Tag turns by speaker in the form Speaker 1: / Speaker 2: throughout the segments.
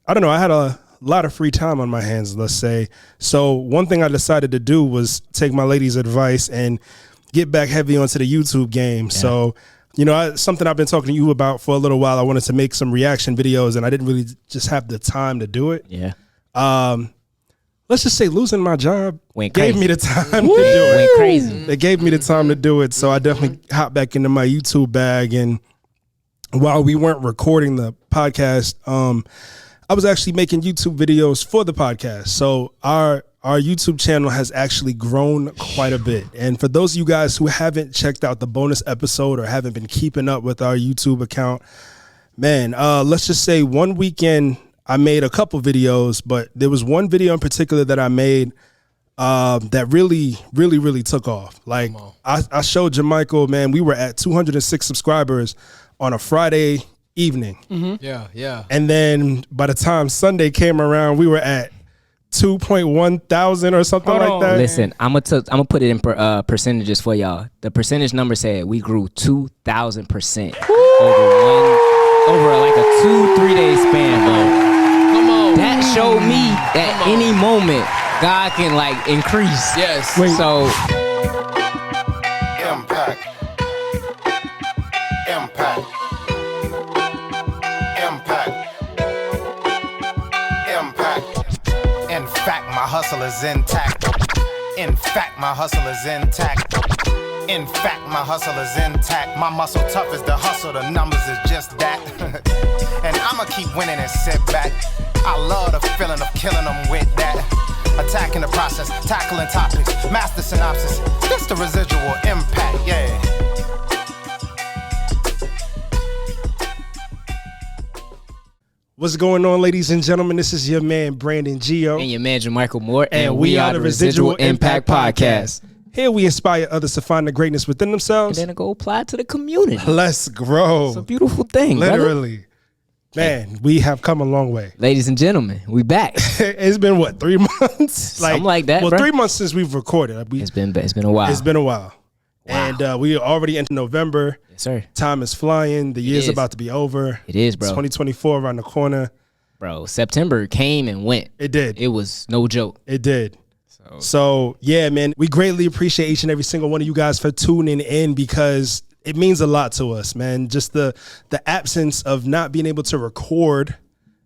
Speaker 1: I don't know, I had a lot of free time on my hands, let's say. So one thing I decided to do was take my lady's advice and get back heavy onto the YouTube game. Yeah. So, you know, something I've been talking to you about for a little while. I wanted to make some reaction videos, and I didn't really just have the time to do it.
Speaker 2: Yeah.
Speaker 1: Let's just say losing my job gave me the time to do
Speaker 2: it. Went crazy.
Speaker 1: It gave me the time to do it. So I definitely hopped back into my YouTube bag. And while we weren't recording the podcast, I was actually making YouTube videos for the podcast. So our YouTube channel has actually grown quite a bit. And for those of you guys who haven't checked out the bonus episode or haven't been keeping up with our YouTube account, man, let's just say one weekend I made a couple videos, but there was one video in particular that I made that really took off. Like I showed JaMichael, man, we were at 206 subscribers on a Friday evening.
Speaker 3: Mm-hmm. Yeah.
Speaker 1: And then by the time Sunday came around, we were at 2.1 thousand or something like that.
Speaker 2: Listen, I'm gonna put it in percentages for y'all. The percentage number said we grew 2,000% over like a 2-3 day span, bro.
Speaker 3: Come on.
Speaker 2: That showed me that any moment God can like increase.
Speaker 3: Yes.
Speaker 1: Wait.
Speaker 2: So
Speaker 4: Impact. In fact, my hustle is intact. In fact, my hustle is intact. In fact, my hustle is intact. My muscle tough as the hustle, the numbers is just that. And I'ma keep winning and sit back. I love the feeling of killing them with that. Attacking the process, tackling topics, master synopsis. This the residual impact, yeah.
Speaker 1: What's going on, ladies and gentlemen? This is your man, Brandon Gio.
Speaker 2: And your man, JaMichael Moore. And we are the Residual Impact Podcast.
Speaker 1: Here we inspire others to find the greatness within themselves.
Speaker 2: And then go apply it to the community.
Speaker 1: Let's grow.
Speaker 2: It's a beautiful thing,
Speaker 1: literally. Brother. Man, we have come a long way.
Speaker 2: Ladies and gentlemen, we back.
Speaker 1: It's been, what, 3 months?
Speaker 2: Something like that,
Speaker 1: Well,
Speaker 2: bro.
Speaker 1: 3 months since we've recorded.
Speaker 2: It's been a while.
Speaker 1: It's been a while.
Speaker 2: Wow.
Speaker 1: And we are already into November.
Speaker 2: Yes, sir.
Speaker 1: Time is flying. The year's about to be over.
Speaker 2: It is, bro.
Speaker 1: 2024 around the corner.
Speaker 2: Bro, September came and went.
Speaker 1: It did.
Speaker 2: It was no joke.
Speaker 1: It did. So, yeah, man, we greatly appreciate each and every single one of you guys for tuning in because it means a lot to us, man. Just the absence of not being able to record,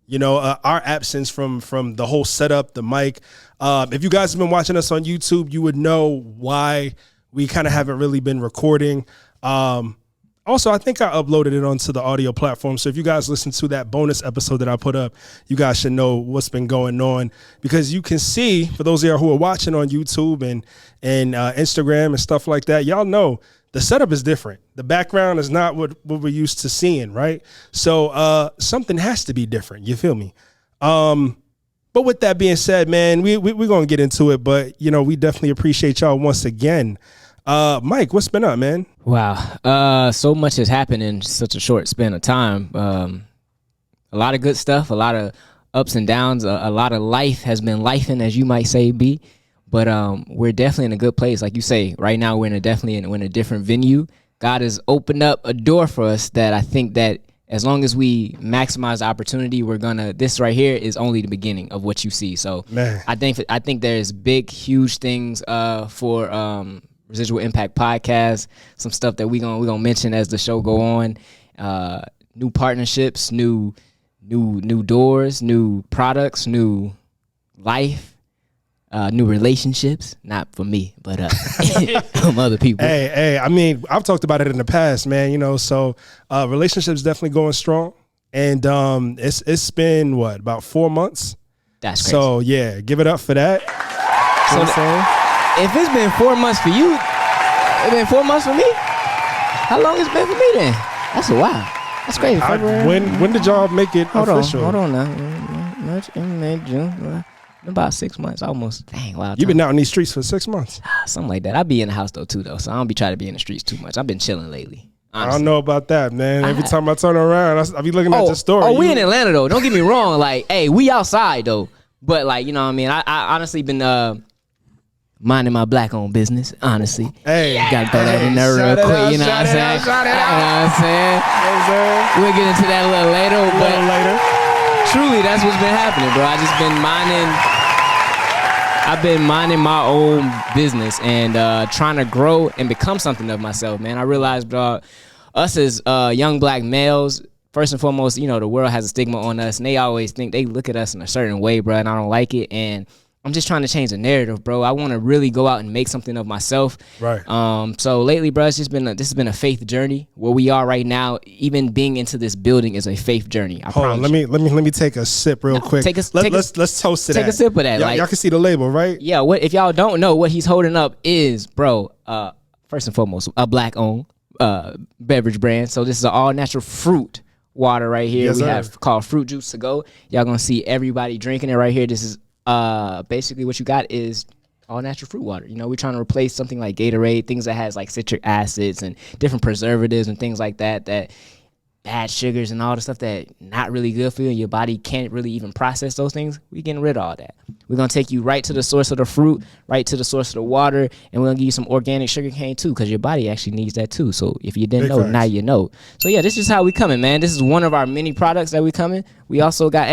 Speaker 1: you know, our absence from the whole setup, the mic. If you guys have been watching us on YouTube, you would know why we kind of haven't really been recording. Also, I think I uploaded it onto the audio platform. So if you guys listen to that bonus episode that I put up, you guys should know what's been going on because you can see, for those of you who are watching on YouTube and Instagram and stuff like that, y'all know the setup is different. The background is not what we're used to seeing, right? So something has to be different. You feel me? But with that being said, man, we're going to get into it. But, you know, we definitely appreciate y'all once again. Mike, what's been up, man?
Speaker 2: Wow. So much has happened in such a short span of time. A lot of good stuff, a lot of ups and downs, a lot of life has been lifing, as you might say, B. But we're definitely in a good place. Like you say, right now we're in a different venue. God has opened up a door for us that I think that as long as we maximize the opportunity, this right here is only the beginning of what you see. So man. I think there's big, huge things for Residual Impact Podcast, some stuff that we're gonna mention as the show go on, new partnerships, new doors, new products, new life, new relationships. Not for me, but from other people.
Speaker 1: Hey, I mean, I've talked about it in the past, man. You know, so relationships definitely going strong, and it's been what, about 4 months.
Speaker 2: That's crazy.
Speaker 1: So yeah, give it up for that.
Speaker 2: So
Speaker 1: what I'm saying?
Speaker 2: If it's been 4 months for you, it's been 4 months for me. How long it's been for me then? That's a while. That's crazy.
Speaker 1: When did y'all make it official?
Speaker 2: Hold on now. March, May, June. About 6 months, almost. Dang, wow.
Speaker 1: You've been out in these streets for 6 months.
Speaker 2: Something like that. I be in the house though too, so I don't be trying to be in the streets too much. I've been chilling lately. Honestly.
Speaker 1: I don't know about that, man. Every time I turn around, I be looking at the story.
Speaker 2: Oh, we in Atlanta though. Don't get me wrong. Like, hey, we outside though. But like, you know what I mean? I honestly been minding my black-owned business, honestly.
Speaker 1: Hey.
Speaker 2: Gotta throw that in there real quick, you know what I'm saying? You know what I'm saying? We'll get into that a little later. truly, that's what's been happening, bro. I've been minding my own business and trying to grow and become something of myself, man. I realized, bro, us as young black males, first and foremost, you know, the world has a stigma on us, and they always think they look at us in a certain way, bro, and I don't like it. And I'm just trying to change the narrative, bro. I want to really go out and make something of myself.
Speaker 1: Right.
Speaker 2: So lately, bro, this has been a faith journey. Where we are right now, even being into this building is a faith journey.
Speaker 1: Hold on, let me take a sip real quick. Let's toast to that.
Speaker 2: Take a sip of that.
Speaker 1: Y'all can see the label, right?
Speaker 2: Yeah. What if y'all don't know what he's holding up is, bro? First and foremost, a black-owned beverage brand. So this is an all-natural fruit water right here.
Speaker 1: Yes,
Speaker 2: we
Speaker 1: sir.
Speaker 2: have called Fruit Juice to Go. Y'all gonna see everybody drinking it right here. This is basically what you got is all natural fruit water. You know, we're trying to replace something like Gatorade, things that has like citric acids and different preservatives and things like that add sugars and all the stuff that not really good for you and your body can't really even process those things. We're getting rid of all that. We're going to take you right to the source of the fruit, right to the source of the water, and we're going to give you some organic sugar cane too, because your body actually needs that too. So if you didn't know, now you know. So yeah, this is how we coming, man. This is one of our many products that we coming. We also got,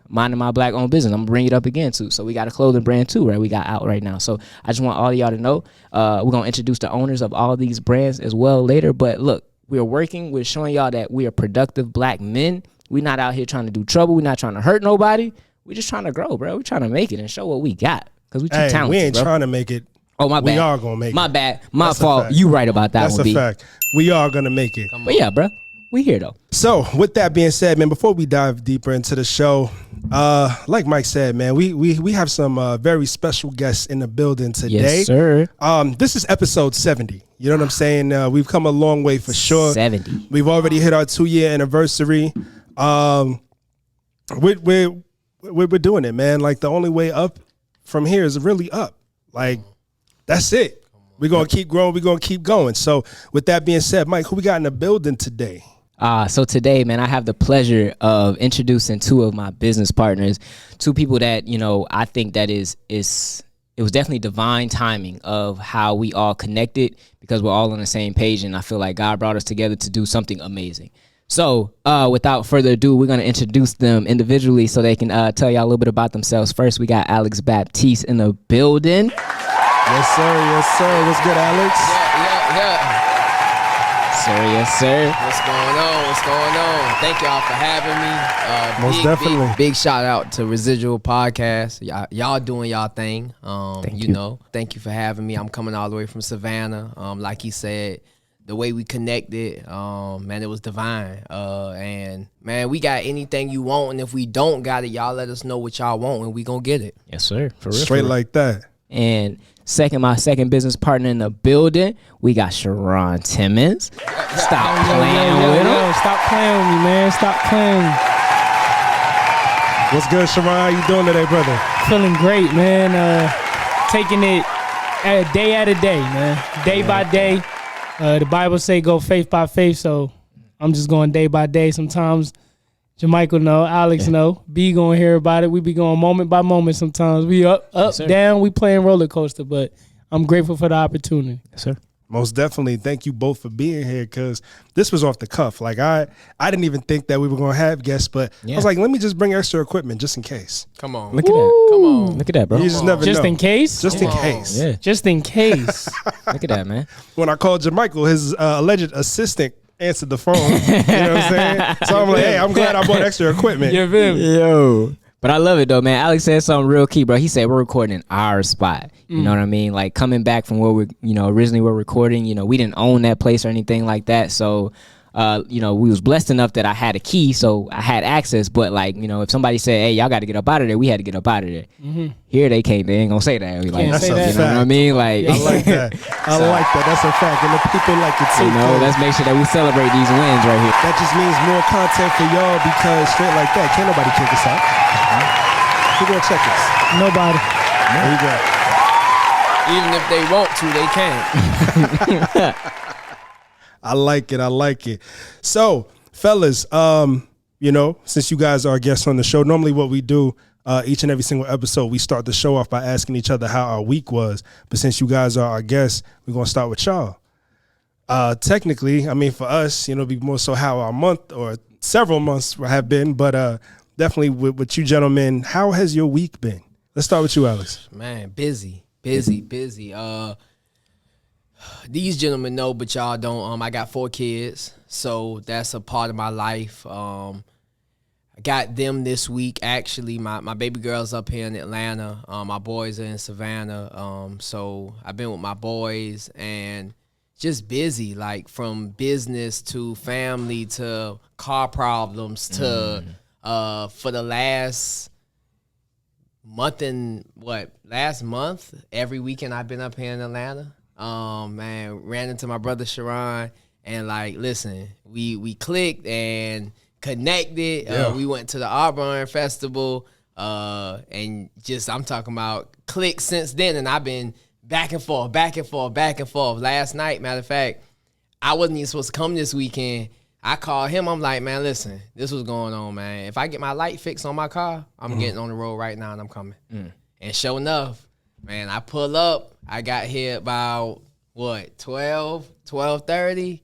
Speaker 2: minding my black owned business. I'm going to bring it up again too. So we got a clothing brand too, right? We got out right now. So I just want all of y'all to know, we're going to introduce the owners of all these brands as well later. But look, we're showing y'all that we are productive black men. We're not out here trying to do trouble. We're not trying to hurt nobody. We're just trying to grow, bro. We're trying to make it and show what we got because we too talented,
Speaker 1: we ain't
Speaker 2: bro.
Speaker 1: trying to make it.
Speaker 2: Oh, my bad.
Speaker 1: We are going to make it.
Speaker 2: My bad. My
Speaker 1: That's
Speaker 2: fault. You right about that
Speaker 1: That's
Speaker 2: one,
Speaker 1: a
Speaker 2: B.
Speaker 1: fact. We are going to make it.
Speaker 2: But yeah, bro. We here, though.
Speaker 1: So with that being said, man, before we dive deeper into the show, like Mike said, man, we have some very special guests in the building today.
Speaker 2: Yes, sir.
Speaker 1: This is episode 70. You know what I'm saying? We've come a long way for sure.
Speaker 2: 70.
Speaker 1: We've already hit our 2-year anniversary. We're doing it, man. Like the only way up from here is really up. Like that's it. We're gonna keep growing. We're gonna keep going. So with that being said, Mike, who we got in the building today?
Speaker 2: So today, man, I have the pleasure of introducing two of my business partners, two people that, you know, I think that it was definitely divine timing of how we all connected because we're all on the same page, and I feel like God brought us together to do something amazing. So without further ado, we're going to introduce them individually so they can tell y'all a little bit about themselves. First, we got Alex Baptiste in the building.
Speaker 1: Yes, sir. Yes, sir. What's good, Alex?
Speaker 3: Yeah.
Speaker 2: Sir, yes, sir.
Speaker 3: What's going on? Thank y'all for having me.
Speaker 1: Most definitely.
Speaker 3: Big shout out to Residual Podcast. Y'all doing y'all thing.
Speaker 2: Thank
Speaker 3: you
Speaker 2: you.
Speaker 3: know, thank you for having me. I'm coming all the way from Savannah. Like he said, the way we connected, man, it was divine. And man, we got anything you want, and if we don't got it, y'all let us know what y'all want, and we gonna get it.
Speaker 2: Yes, sir. For real.
Speaker 1: Straight like that.
Speaker 2: And my second business partner in the building, we got Charon Timmons. Stop playing with him.
Speaker 5: Stop playing with me, man. Stop playing.
Speaker 1: What's good, Sharon? How you doing today, brother?
Speaker 5: Feeling great, man. Taking it day at a day, man. Day by day. The Bible say go faith by faith, so I'm just going day by day. Sometimes JaMichael know, Alex know, B gonna hear about it. We be going moment by moment sometimes. We up,
Speaker 2: Yes, sir.
Speaker 5: down, we playing roller coaster, but I'm grateful for the opportunity.
Speaker 2: Yes, sir.
Speaker 1: Most definitely. Thank you both for being here because this was off the cuff. Like I didn't even think that we were going to have guests, but I was like, let me just bring extra equipment just in case.
Speaker 3: Come on.
Speaker 2: Look at that.
Speaker 3: Come on.
Speaker 2: Look at that, bro.
Speaker 1: You just never
Speaker 5: Just
Speaker 1: know.
Speaker 5: in case?
Speaker 1: Just in
Speaker 3: Come on.
Speaker 1: case.
Speaker 2: Yeah.
Speaker 5: Just in case.
Speaker 2: Look at that, man.
Speaker 1: When I called JaMichael, his alleged assistant answered the phone. You know what I'm saying? So I'm like, hey, I'm glad I bought extra equipment.
Speaker 5: You feel me?
Speaker 2: Yo. But I love it though, man. Alex said something real key, bro. He said we're recording in our spot. You know what I mean? Like coming back from where we, originally we're recording, we didn't own that place or anything like that. So, we was blessed enough that I had a key, so I had access. But like, if somebody said, hey, y'all got to get up out of there, we had to get up out of there. Here they can't, they ain't gonna say that. We like,
Speaker 5: Can't say
Speaker 2: you
Speaker 5: that.
Speaker 2: know what I mean? Like,
Speaker 1: I like that. I like that. That's a fact. And the people like it too.
Speaker 2: let's make sure that we celebrate these wins right here.
Speaker 1: That just means more content for y'all because straight like that, can't nobody kick us out. Who gonna check us?
Speaker 5: Nobody.
Speaker 1: There you go.
Speaker 3: Even if they want to, they can't.
Speaker 1: I like it. So, fellas, since you guys are guests on the show, normally what we do each and every single episode, we start the show off by asking each other how our week was. But since you guys are our guests, we're going to start with y'all. Technically, I mean, for us, it'd be more so how our month or several months have been. But definitely with you gentlemen, how has your week been? Let's start with you, Alex.
Speaker 3: Man, busy. These gentlemen know, but y'all don't. I got 4 kids, so that's a part of my life. I got them this week, actually. My baby girl's up here in Atlanta. My boys are in Savannah. So I've been with my boys and just busy, like from business to family to car problems to for the last month, every weekend I've been up here in Atlanta. Man, ran into my brother Charon and like, listen, we clicked and connected. We went to the Auburn Festival, and just I'm talking about click since then, and I've been back and forth. Last night, matter of fact, I wasn't even supposed to come this weekend. I called him. I'm like, man, listen, this was going on, man. If I get my light fixed on my car, I'm getting on the road right now and I'm coming. And sure enough, man, I pull up. I got here about, 12:30,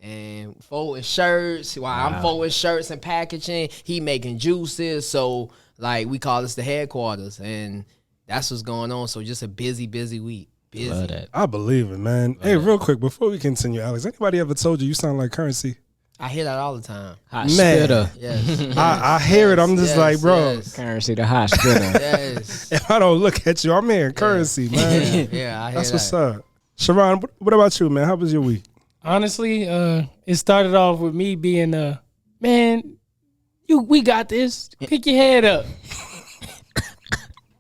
Speaker 3: and folding shirts. While I'm folding shirts and packaging, he making juices. So, like, we call this the headquarters, and that's what's going on. So, just a busy week. Busy.
Speaker 2: Love that.
Speaker 1: I believe it, man. Hey, real quick, before we continue, Alex, anybody ever told you sound like Currency?
Speaker 3: I hear that all the time.
Speaker 2: Hot
Speaker 1: Man.
Speaker 2: spitter.
Speaker 3: Yes.
Speaker 1: I hear it. I'm just like, bro.
Speaker 3: Yes.
Speaker 2: Currency, the hot spitter.
Speaker 3: Yes.
Speaker 1: If I don't look at you, I'm hearing Currency, man.
Speaker 3: Yeah, I hear
Speaker 1: That's
Speaker 3: that.
Speaker 1: what's up. Sharon, what about you, man? How was your week?
Speaker 5: Honestly, it started off with me being man, we got this. Pick your head up.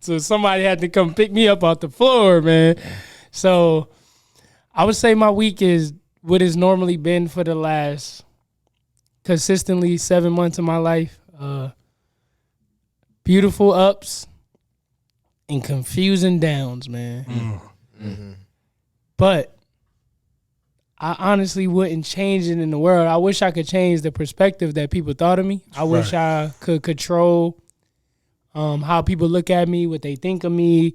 Speaker 5: So somebody had to come pick me up off the floor, man. So I would say my week is what it's normally been for the last consistently 7 months of my life. Beautiful ups and confusing downs, man. But I honestly wouldn't change it in the world. I wish I could change the perspective that people thought of me. I wish I could control how people look at me, what they think of me,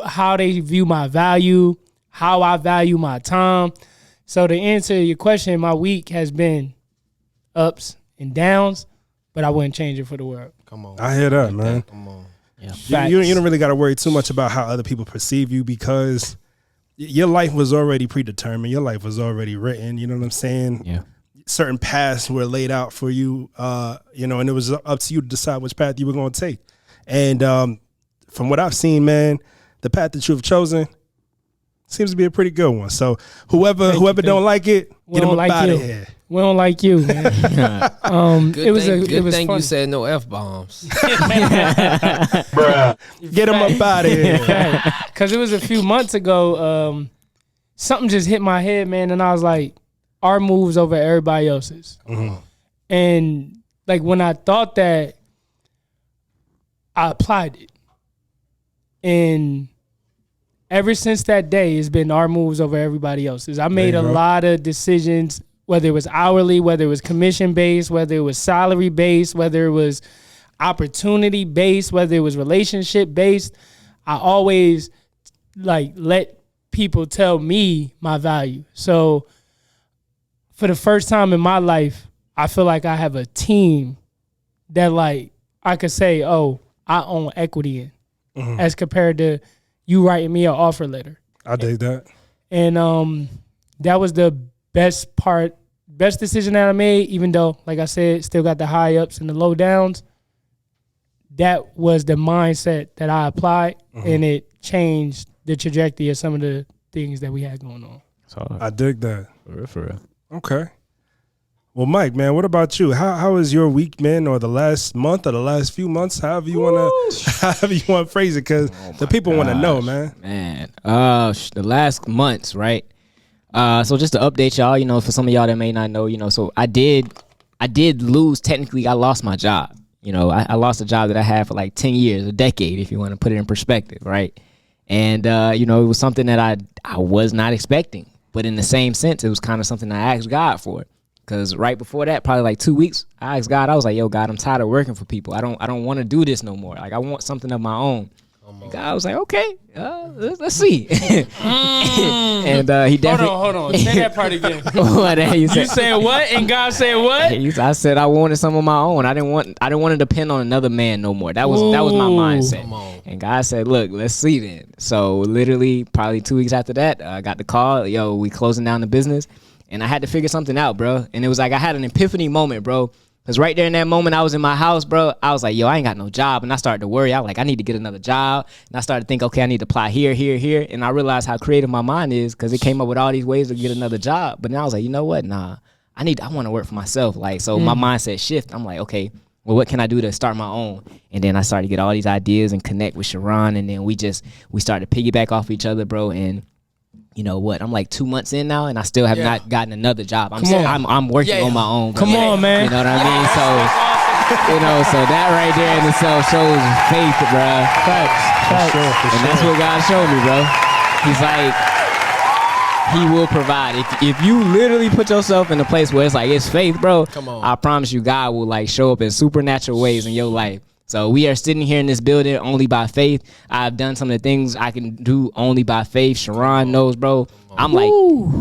Speaker 5: how they view my value, how I value my time. So to answer your question, my week has been ups and downs, but I wouldn't change it for the world.
Speaker 3: Come on.
Speaker 1: I hear that, man.
Speaker 3: Come on.
Speaker 2: Yeah.
Speaker 1: You don't really got to worry too much about how other people perceive you because your life was already predetermined. Your life was already written. You know what I'm saying?
Speaker 2: Yeah.
Speaker 1: Certain paths were laid out for you, and it was up to you to decide which path you were going to take. And from what I've seen, man, the path that you've chosen seems to be a pretty good one. So whoever don't like it, get them up out of here.
Speaker 5: We don't like you, man.
Speaker 3: Good thing
Speaker 5: fun.
Speaker 3: you said no F-bombs.
Speaker 1: Get them up out of here.
Speaker 5: Because it was a few months ago, something just hit my head, man, and I was like, our moves over everybody else's. And like when I thought that, I applied it. And ever since that day, it's been our moves over everybody else's. I made a lot of decisions, whether it was hourly, whether it was commission-based, whether it was salary-based, whether it was opportunity-based, whether it was relationship-based. I always let people tell me my value. So for the first time in my life, I feel like I have a team that I could say, oh, I own equity in, as compared to you writing me an offer letter.
Speaker 1: I dig that.
Speaker 5: And that was the best decision that I made, even though, like I said, still got the high ups and the low downs. That was the mindset that I applied, and it changed the trajectory of some of the things that we had going on.
Speaker 1: I dig that.
Speaker 2: For real.
Speaker 1: Okay. Well, Mike, man, what about you? How has your week been, or the last month, or the last few months, however you want to phrase it, because the people want to know, man.
Speaker 2: Man, the last months, right? So just to update y'all, for some of y'all that may not know, so I did lose. Technically, I lost my job. I lost a job that I had for like 10 years, a decade, if you want to put it in perspective, right? And it was something that I was not expecting, but in the same sense, it was kind of something I asked God for. Because right before that, probably like 2 weeks, I asked God, I was like, yo, God, I'm tired of working for people. I don't want to do this no more. Like, I want something of my own. And God was like, okay, let's see. And he definitely.
Speaker 5: Hold on. Say that part again.
Speaker 2: What you
Speaker 5: said what? And God said what?
Speaker 2: I said I wanted some of my own. I didn't want to depend on another man no more. That was my mindset. And God said, look, let's see then. So literally, probably 2 weeks after that, I got the call. Yo, we closing down the business, and I had to figure something out, bro. And it was like I had an epiphany moment, bro. Because right there in that moment, I was in my house, bro. I was like, yo, I ain't got no job. And I started to worry. I was like, I need to get another job. And I started to think, okay, I need to apply here. And I realized how creative my mind is because it came up with all these ways to get another job. But then I was like, you know what? Nah, I want to work for myself. Like, so my mindset shift. I'm like, okay, well, what can I do to start my own? And then I started to get all these ideas and connect with Charon. And then we started to piggyback off each other, bro. And you know what? I'm like 2 months in now, and I still have not gotten another job. I'm working on my own.
Speaker 5: Come on, man.
Speaker 2: You know what I mean? So, so that right there in itself shows faith, bro.
Speaker 5: Facts.
Speaker 2: And that's what God showed me, bro. He's like, He will provide. If you literally put yourself in a place where it's like it's faith, bro.
Speaker 3: Come on.
Speaker 2: I promise you, God will like show up in supernatural ways in your life. So we are sitting here in this building only by faith. I've done some of the things I can do only by faith. Sharon knows, bro. I'm like,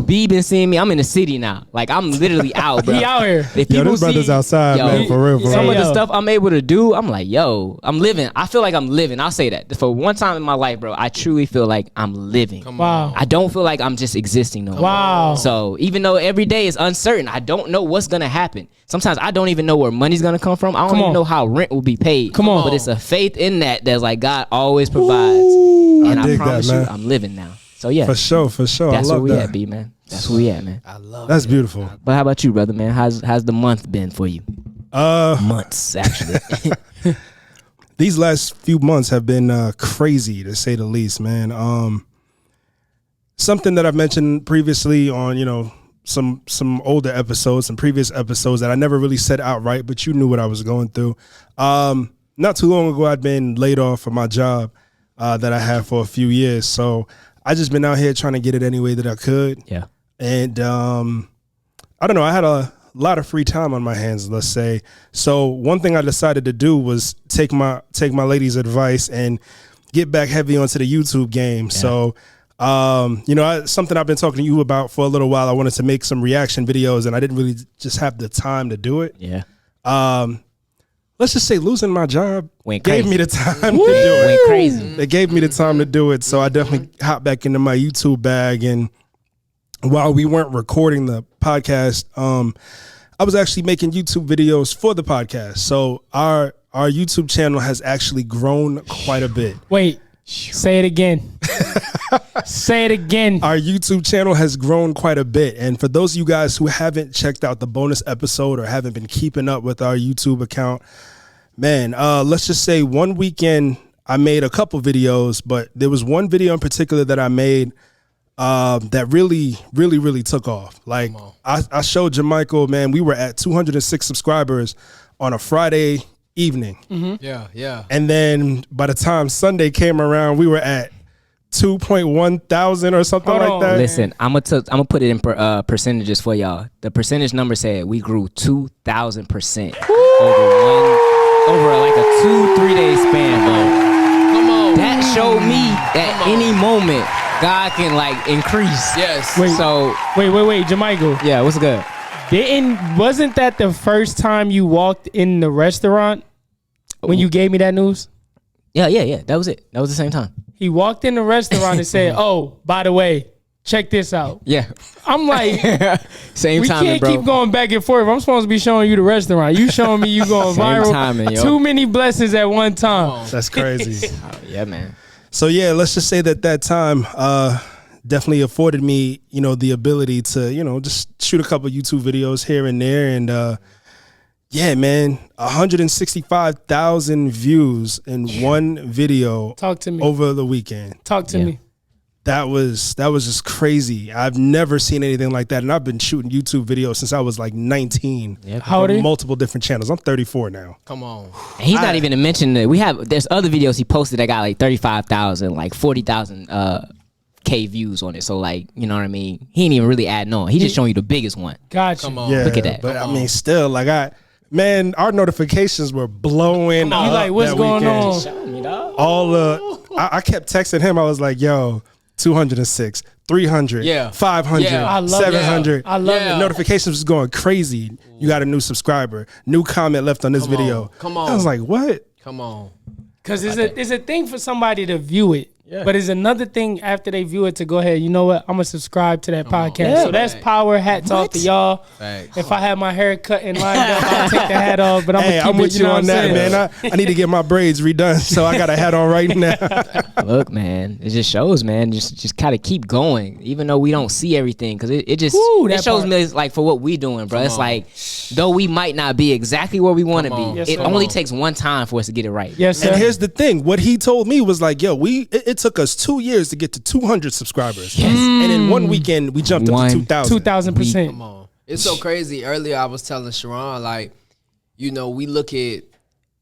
Speaker 2: B been seeing me. I'm in the city now. Like, I'm literally out, bro.
Speaker 5: He out here.
Speaker 2: If
Speaker 1: Yo, this brother's outside, man, for real.
Speaker 2: Some of the stuff I'm able to do, I'm like, yo, I'm living. I feel like I'm living. I'll say that. For one time in my life, bro, I truly feel like I'm living.
Speaker 5: Wow.
Speaker 2: I don't feel like I'm just existing no more.
Speaker 5: Wow.
Speaker 2: So even though every day is uncertain, I don't know what's going to happen. Sometimes I don't even know where money's going to come from. I don't even know how rent will be paid.
Speaker 5: Come on.
Speaker 2: But it's a faith in that's like God always provides. And I promise you, I'm living now. So yeah.
Speaker 1: For sure.
Speaker 2: That's
Speaker 1: I love
Speaker 2: where we
Speaker 1: that.
Speaker 2: at, B, man. That's where we at, man.
Speaker 3: I love
Speaker 1: That's
Speaker 3: it.
Speaker 1: beautiful.
Speaker 2: But how about you, brother, man? How's the month been for you? Months, actually.
Speaker 1: These last few months have been crazy, to say the least, man. Something that I've mentioned previously on, some older episodes, some previous episodes that I never really said outright, but you knew what I was going through. Not too long ago, I'd been laid off from my job that I had for a few years. So I just been out here trying to get it any way that I could.
Speaker 2: Yeah.
Speaker 1: And I don't know, I had a lot of free time on my hands, let's say. So one thing I decided to do was take my lady's advice and get back heavy onto the YouTube game. Yeah. So, something I've been talking to you about for a little while. I wanted to make some reaction videos, and I didn't really just have the time to do it.
Speaker 2: Yeah.
Speaker 1: Let's just say losing my job gave me the time to do it.
Speaker 2: Went crazy.
Speaker 1: They gave me the time to do it. So I definitely hopped back into my YouTube bag. And while we weren't recording the podcast, I was actually making YouTube videos for the podcast. So our YouTube channel has actually grown quite a bit.
Speaker 5: Wait, say it again. Say it again.
Speaker 1: Our YouTube channel has grown quite a bit. And for those of you guys who haven't checked out the bonus episode or haven't been keeping up with our YouTube account, man, let's just say one weekend I made a couple videos, but there was one video in particular that I made that really took off. Like I showed JaMichael, man, we were at 206 subscribers on a Friday evening.
Speaker 3: Mm-hmm. Yeah.
Speaker 1: And then by the time Sunday came around, we were at 2.1 thousand or something like that.
Speaker 2: Listen, I'm gonna put it in percentages for y'all. The percentage number said we grew 2,000% over like a 2-3 day span, bro.
Speaker 3: Come on.
Speaker 2: That showed me that any moment God can like increase.
Speaker 3: Yes.
Speaker 5: Wait,
Speaker 3: So
Speaker 5: JaMichael.
Speaker 2: Yeah, what's good?
Speaker 5: Wasn't that the first time you walked in the restaurant when you gave me that news?
Speaker 2: Yeah. That was it. That was the same time.
Speaker 5: He walked in the restaurant and said, "Oh, by the way, check this out."
Speaker 2: Yeah.
Speaker 5: I'm like,
Speaker 2: same
Speaker 5: we
Speaker 2: timing,
Speaker 5: can't
Speaker 2: bro.
Speaker 5: keep going back and forth. I'm supposed to be showing you the restaurant. You showing me you going
Speaker 2: Same
Speaker 5: viral.
Speaker 2: timing, yo.
Speaker 5: Too many blessings at one time.
Speaker 1: That's crazy.
Speaker 2: Yeah, man.
Speaker 1: So yeah, let's just say that time definitely afforded me, the ability to, just shoot a couple YouTube videos here and there. And yeah, man, 165,000 views in one video.
Speaker 5: Talk to me.
Speaker 1: Over the weekend.
Speaker 5: Talk to me.
Speaker 1: That was just crazy. I've never seen anything like that. And I've been shooting YouTube videos since I was like 19.
Speaker 2: Yep.
Speaker 5: How old are you?
Speaker 1: Multiple different channels. I'm 34 now.
Speaker 3: come on.
Speaker 2: And he's not even to mention that there's other videos he posted that got like 35,000, like 40,000 K views on it. So like, you know what I mean? He ain't even really adding on. He just showing you the biggest one.
Speaker 5: Gotcha.
Speaker 3: Come on.
Speaker 1: Yeah,
Speaker 2: Look at that.
Speaker 1: But I mean, still, like Man, our notifications were blowing up.
Speaker 5: You like, what's
Speaker 1: that
Speaker 5: going
Speaker 1: weekend.
Speaker 5: on?
Speaker 2: Show me, dog.
Speaker 1: I kept texting him. I was like, yo, 206, 300,
Speaker 3: Yeah.
Speaker 1: 500,
Speaker 3: Yeah.
Speaker 5: I love
Speaker 1: 700.
Speaker 5: I love
Speaker 3: Yeah.
Speaker 5: it.
Speaker 1: Notifications was going crazy. You got a new subscriber, new comment left on this
Speaker 3: Come on.
Speaker 1: video.
Speaker 3: Come on.
Speaker 1: I was like, what?
Speaker 3: Come on.
Speaker 5: Because it's a thing for somebody to view it. But it's another thing after they view it to go ahead, you know what? I'm going to subscribe to that podcast.
Speaker 3: Yeah,
Speaker 5: so that's
Speaker 3: right.
Speaker 5: power. Hats off to y'all.
Speaker 3: Facts.
Speaker 5: If I had my hair cut and lined up, I'll take the hat off. But I'm
Speaker 1: Hey,
Speaker 5: going to keep
Speaker 1: I'm with
Speaker 5: it,
Speaker 1: you
Speaker 5: know
Speaker 1: on
Speaker 5: what
Speaker 1: that,
Speaker 5: I'm saying?
Speaker 1: man. I need to get my braids redone, so I got a hat on right now.
Speaker 2: Look, man, it just shows, man. Just kind of keep going, even though we don't see everything, because it just
Speaker 5: Woo,
Speaker 2: it
Speaker 5: that
Speaker 2: shows
Speaker 5: part.
Speaker 2: me it's like for what we doing, bro. It's like though we might not be exactly where we want to
Speaker 3: Come on.
Speaker 2: be,
Speaker 5: Yes,
Speaker 2: it
Speaker 5: sir.
Speaker 2: only
Speaker 3: Come on.
Speaker 2: takes one time for us to get it right.
Speaker 5: Yes, sir.
Speaker 1: And here's the thing. What he told me was like, yo, it took us 2 years to get to 200 subscribers. And in one weekend, we jumped up to 2,000.
Speaker 5: 2,000%.
Speaker 3: Come on. It's so crazy. Earlier, I was telling Charon, like, you know, we look at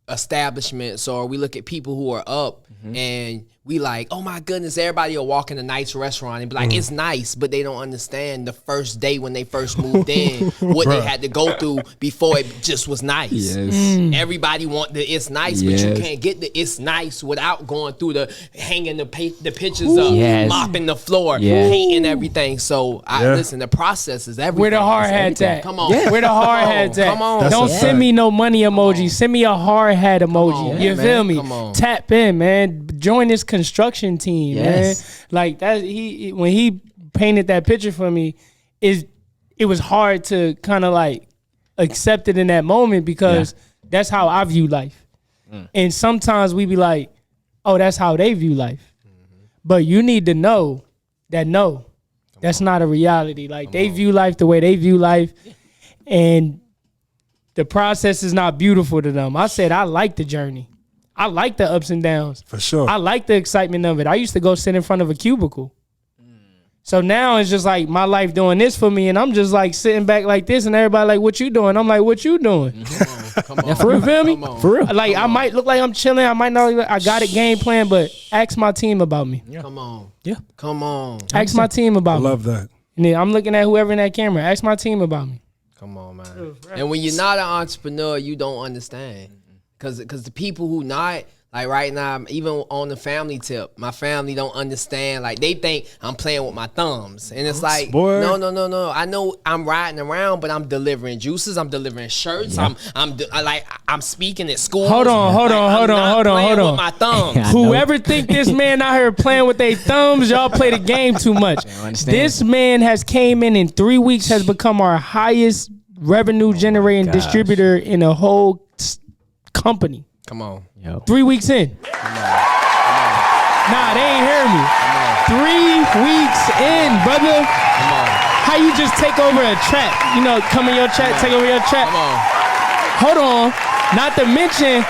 Speaker 3: establishments or we look at people who are up and we like, oh my goodness, everybody will walk in a nice restaurant and be like, it's nice, but they don't understand the first day when they first moved in, what they had to go through before it just was nice. Everybody want the it's nice, but you
Speaker 2: Yes.
Speaker 3: can't get the it's nice without going through the hanging the pictures up,
Speaker 2: Yes.
Speaker 3: mopping the floor,
Speaker 2: Yes.
Speaker 3: painting everything. So listen, the process is everything.
Speaker 5: Where the hard hats at?
Speaker 3: Come on.
Speaker 5: Where the hard hats at?
Speaker 3: Come on.
Speaker 1: That's
Speaker 5: Don't
Speaker 1: a
Speaker 5: send
Speaker 1: fact.
Speaker 5: me no money emoji. Send me a hard hat emoji.
Speaker 3: on.
Speaker 5: You
Speaker 3: Yeah,
Speaker 5: feel
Speaker 3: man.
Speaker 5: me?
Speaker 3: Come on.
Speaker 5: Tap in, man. Join this construction team,
Speaker 2: Yes.
Speaker 5: man. Like that. When he painted that picture for me, it was hard to kind of like accept it in that moment because that's how I view life. And sometimes we be like, oh, that's how they view life. But you need to know that that's not a reality. Like they view life the way they view life. And the process is not beautiful to them. I said, I like the journey. I like the ups and downs.
Speaker 1: For sure.
Speaker 5: I like the excitement of it. I used to go sit in front of a cubicle. So now it's just like my life doing this for me, and I'm just like sitting back like this, and everybody like, what you doing? I'm like, what you doing?
Speaker 3: Come on.
Speaker 5: You feel me?
Speaker 3: Come on.
Speaker 2: For real.
Speaker 5: Like I might look like I'm chilling. I might not. I got a game plan, but ask my team about me.
Speaker 3: Come on.
Speaker 2: Yeah.
Speaker 3: Come on.
Speaker 5: Ask my team about
Speaker 1: I
Speaker 5: me.
Speaker 1: love that.
Speaker 5: And then I'm looking at whoever in that camera. Ask my team about me.
Speaker 3: Come on, man. And when you're not an entrepreneur, you don't understand. Cause the people who not, like right now, even on the family tip, my family don't understand. Like they think I'm playing with my thumbs. And it's like,
Speaker 1: boy.
Speaker 3: no. I know I'm riding around, but I'm delivering juices. I'm delivering shirts. I'm speaking at school.
Speaker 5: Hold on.
Speaker 3: With my thumbs.
Speaker 2: I know.
Speaker 5: Whoever think this man out here playing with their thumbs, y'all play the game too much.
Speaker 2: understand.
Speaker 5: This man has came in 3 weeks, has become our highest revenue generating distributor in a whole company.
Speaker 3: Come on.
Speaker 2: Yo.
Speaker 5: 3 weeks in. Nah, they ain't hearing me. 3 weeks in, brother.
Speaker 3: Come on.
Speaker 5: How you just take over a trap? You know, come in your trap, take over your trap.
Speaker 3: Come on.
Speaker 5: Hold on. Not to mention,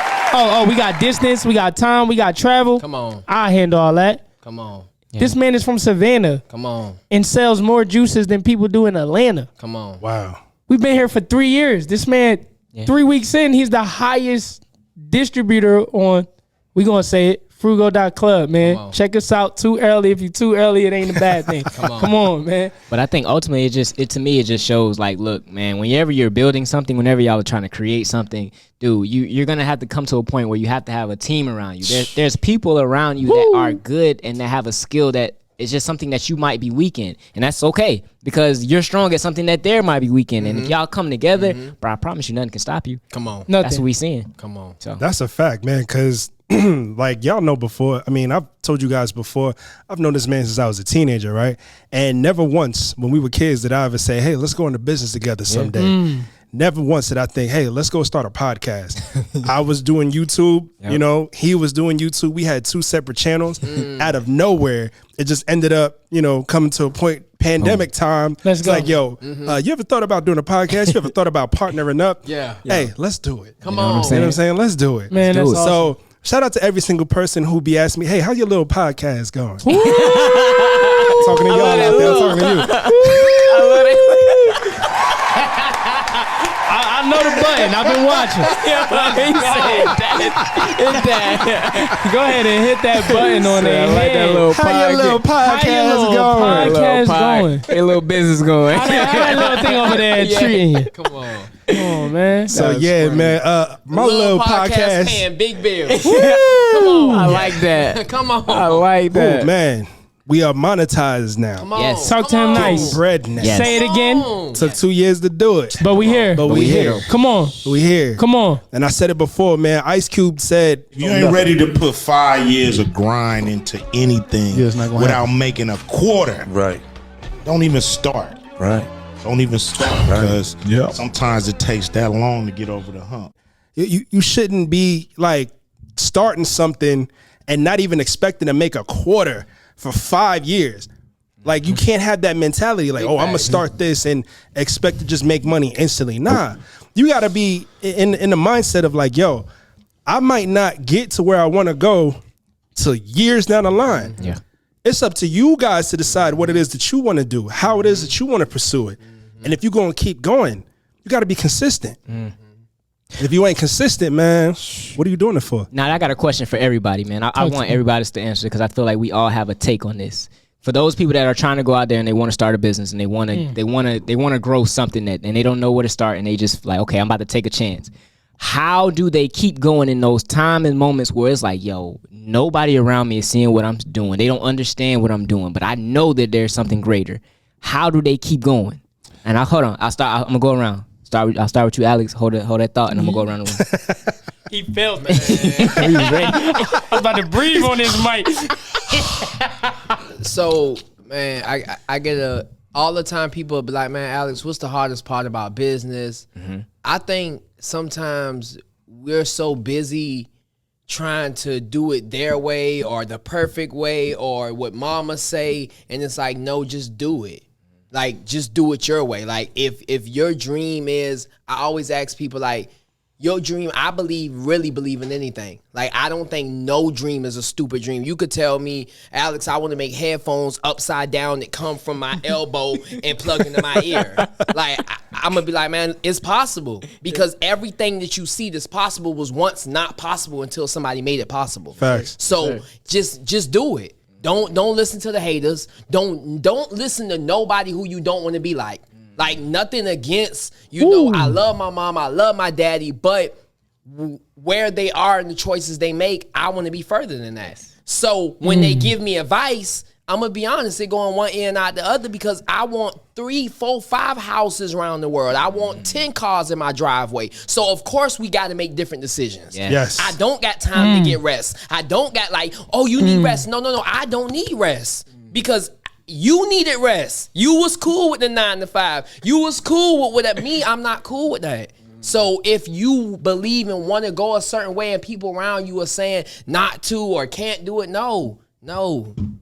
Speaker 5: we got distance, we got time, we got travel.
Speaker 3: Come on.
Speaker 5: I handle all that.
Speaker 3: Come on.
Speaker 5: This man is from Savannah
Speaker 3: Come on.
Speaker 5: and sells more juices than people do in Atlanta.
Speaker 3: Come on.
Speaker 1: Wow.
Speaker 5: We've been here for 3 years. This man, 3 weeks in, he's the highest distributor on, we gonna say it, Frugo.club, man.
Speaker 3: on.
Speaker 5: Check us out. Too early. If you too early, it ain't a bad thing. Come on, man.
Speaker 2: But I think ultimately to me it just shows like, look, man, whenever you're building something, whenever y'all are trying to create something, dude, you're gonna have to come to a point where you have to have a team around you. There's people around you that are good and that have a skill that is just something that you might be weak in, and that's okay because you're strong at something that they might be weak in. And if y'all come together, bro, I promise you, nothing can stop you.
Speaker 3: Come on.
Speaker 5: Nothing.
Speaker 2: That's what we seeing.
Speaker 3: Come on.
Speaker 2: So
Speaker 1: That's a fact, man, because like y'all know before, I mean, I've told you guys before, I've known this man since I was a teenager, right? And never once when we were kids did I ever say, hey, let's go into business together someday. Never once did I think, hey, let's go start a podcast. I was doing YouTube, you know, he was doing YouTube. We had 2 separate channels. Out of nowhere, it just ended up, you know, coming to a point, pandemic time.
Speaker 5: Let's
Speaker 1: it's
Speaker 5: go.
Speaker 1: like, yo, you ever thought about doing a podcast? You ever thought about partnering up?
Speaker 3: Yeah.
Speaker 1: Hey, let's do it.
Speaker 3: Come
Speaker 1: You know
Speaker 3: on.
Speaker 1: what I'm saying? Let's do it.
Speaker 5: Man, that's
Speaker 2: do it.
Speaker 5: awesome.
Speaker 1: So shout out to every single person who be asking me, hey, how your little podcast going? Talking to y'all out there, I'm talking to you.
Speaker 5: I know the button. I've been watching. Go ahead and hit that button on there.
Speaker 2: Like that little
Speaker 1: How your little podcast going?
Speaker 5: Podcast going.
Speaker 2: Hey, little business going.
Speaker 5: How that little thing over there treating you?
Speaker 3: Come on.
Speaker 5: Come on, man.
Speaker 1: So yeah, man. My little podcast.
Speaker 3: Paying big bills. Come on.
Speaker 2: I like that.
Speaker 3: Come on.
Speaker 2: I like that.
Speaker 1: Oh man, we are monetized now.
Speaker 3: Come on.
Speaker 2: Yes.
Speaker 5: Talk to him nice.
Speaker 1: Bread now.
Speaker 2: Yes.
Speaker 5: Say it again.
Speaker 1: Took 2 years to do it,
Speaker 5: But we here.
Speaker 1: but we here.
Speaker 5: Come on.
Speaker 1: We here.
Speaker 5: Come on.
Speaker 1: And I said it before, man. Ice Cube said,
Speaker 6: If you ain't ready to put 5 years of grind into anything
Speaker 7: Yeah, it's not gonna
Speaker 6: without making a quarter,
Speaker 7: Right.
Speaker 6: don't even start.
Speaker 7: Right.
Speaker 6: Don't even start because
Speaker 7: Yeah.
Speaker 6: sometimes it takes that long to get over the hump.
Speaker 1: you shouldn't be like starting something and not even expecting to make a quarter for 5 years. Like you can't have that mentality like, oh, I'm gonna start this and expect to just make money instantly. Nah, you gotta be in the mindset of like, yo, I might not get to where I wanna go till years down the line.
Speaker 2: Yeah.
Speaker 1: It's up to you guys to decide what it is that you wanna do, how it is that you wanna pursue it. And if you're gonna keep going, you gotta be consistent. If you ain't consistent, man, what are you doing it for?
Speaker 2: Now I got a question for everybody, man. I want everybody to answer because I feel like we all have a take on this. For those people that are trying to go out there and they want to start a business and they want to grow something that and they don't know where to start and they just like, okay, I'm about to take a chance. How do they keep going in those time and moments where it's like, yo, nobody around me is seeing what I'm doing. They don't understand what I'm doing, but I know that there's something greater. How do they keep going? And I'm gonna go around. I'll start with you, Alex. Hold that thought, and I'm gonna go around the room.
Speaker 5: He felt it. He was ready. I was about to breathe on this mic.
Speaker 3: So, man, I get all the time people be like, man, Alex, what's the hardest part about business? I think sometimes we're so busy trying to do it their way or the perfect way or what mama say, and it's like, no, just do it. Like, just do it your way. Like, if your dream is, I always ask people, like, your dream, I really believe in anything. Like, I don't think no dream is a stupid dream. You could tell me, Alex, I want to make headphones upside down that come from my elbow and plug into my ear. Like, I'm going to be like, man, it's possible. Because everything that you see that's possible was once not possible until somebody made it possible.
Speaker 1: Facts.
Speaker 3: So just do it. Don't listen to the haters. Don't listen to nobody who you don't want to be like. Like, nothing against, I love my mom, I love my daddy, but where they are and the choices they make, I want to be further than that. So when they give me advice, I'm going to be honest, it go on one ear and out the other because I want 3, 4, 5 houses around the world. I want 10 cars in my driveway. So, of course, we got to make different decisions.
Speaker 2: Yeah.
Speaker 1: Yes.
Speaker 3: I don't got time to get rest. I don't got like, oh, you need rest. No, I don't need rest because you needed rest. You was cool with the 9 to 5. You was cool with me. I'm not cool with that. So if you believe and want to go a certain way and people around you are saying not to or can't do it, no.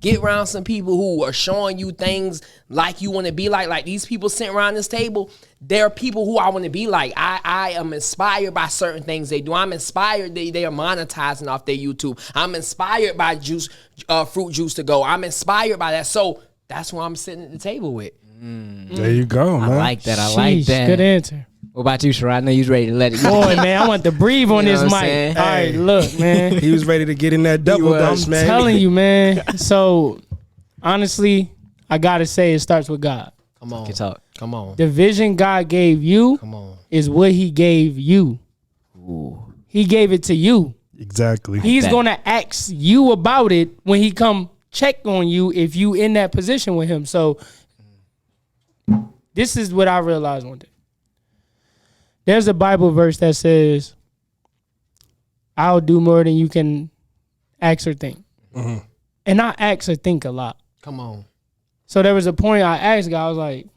Speaker 3: Get around some people who are showing you things like you want to be like these people sitting around this table. They're people who I want to be like. I am inspired by certain things they do. I'm inspired they are monetizing off their YouTube. I'm inspired by fruit juice to go. I'm inspired by that. So that's why I'm sitting at the table with.
Speaker 1: There you go, man.
Speaker 2: I like that. I like
Speaker 5: Sheesh,
Speaker 2: that.
Speaker 5: good answer.
Speaker 2: What about you, Charon? I know you was ready to let it go.
Speaker 5: Boy, man, I want to breathe on
Speaker 2: You know
Speaker 5: this
Speaker 2: what I'm
Speaker 5: mic.
Speaker 2: saying?
Speaker 5: All right, look, man.
Speaker 1: He was ready to get in that double dutch,
Speaker 5: I'm
Speaker 1: man.
Speaker 5: telling you, man. So, honestly, I got to say it starts with God.
Speaker 3: Come on.
Speaker 2: Good talk.
Speaker 3: Come on.
Speaker 5: The vision God gave you
Speaker 3: Come on.
Speaker 5: is what he gave you. He gave it to you.
Speaker 1: Exactly.
Speaker 5: He's
Speaker 2: that.
Speaker 5: going to ask you about it when he come check on you if you in that position with him. So this is what I realized one day. There's a Bible verse that says, I'll do more than you can ask or think. And I ask or think a lot.
Speaker 3: Come on.
Speaker 5: So there was a point I asked God, I was like,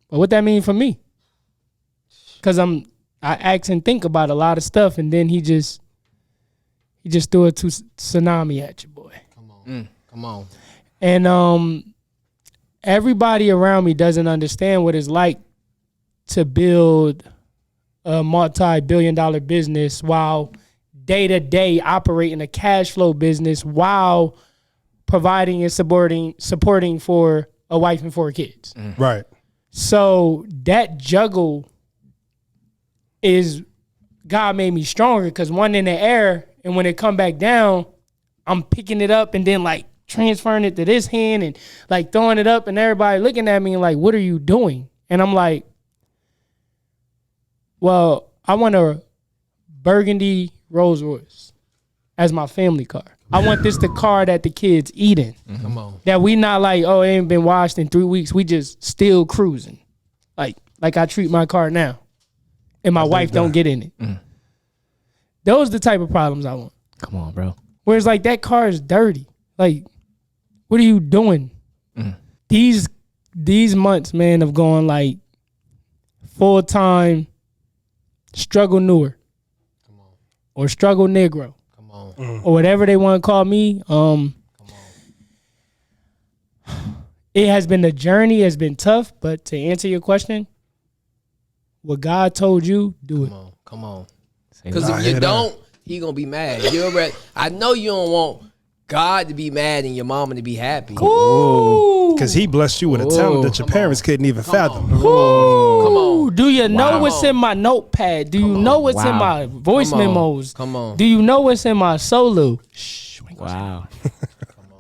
Speaker 5: well, what that mean for me? Because I ask and think about a lot of stuff, and then he just threw a tsunami at you, boy.
Speaker 3: Come on.
Speaker 5: And everybody around me doesn't understand what it's like to build a multi-billion-dollar business while day-to-day operating a cash flow business while providing and supporting for a wife and 4 kids.
Speaker 1: Right.
Speaker 5: So that juggle is God made me stronger because one in the air, and when it come back down, I'm picking it up and then like transferring it to this hand and like throwing it up, and everybody looking at me and like, what are you doing? And I'm like, well, I want a burgundy Rolls Royce as my family car. I want this the car that the kids eat in.
Speaker 3: Come on.
Speaker 5: That we not like, oh, it ain't been washed in 3 weeks. We just still cruising. Like I treat my car now. And my wife don't get in it. Those are the type of problems I want.
Speaker 2: Come on, bro.
Speaker 5: Whereas like that car is dirty. Like, what are you doing? These months, man, of going like full-time struggle newer.
Speaker 3: Come on.
Speaker 5: Or struggle Negro.
Speaker 3: Come on.
Speaker 5: Or whatever they want to call me.
Speaker 3: Come on.
Speaker 5: It has been a journey, it's been tough, but to answer your question, what God told you, do it.
Speaker 3: Come on. Because if you don't, he gonna be mad. I know you don't want God to be mad and your mama to be happy.
Speaker 1: Because he blessed you with a talent that your parents couldn't even fathom.
Speaker 3: Come on.
Speaker 5: Do you know what's in my notepad? Do you know what's in my voice memos?
Speaker 3: Come on.
Speaker 5: Do you know what's in my solo?
Speaker 2: Wow.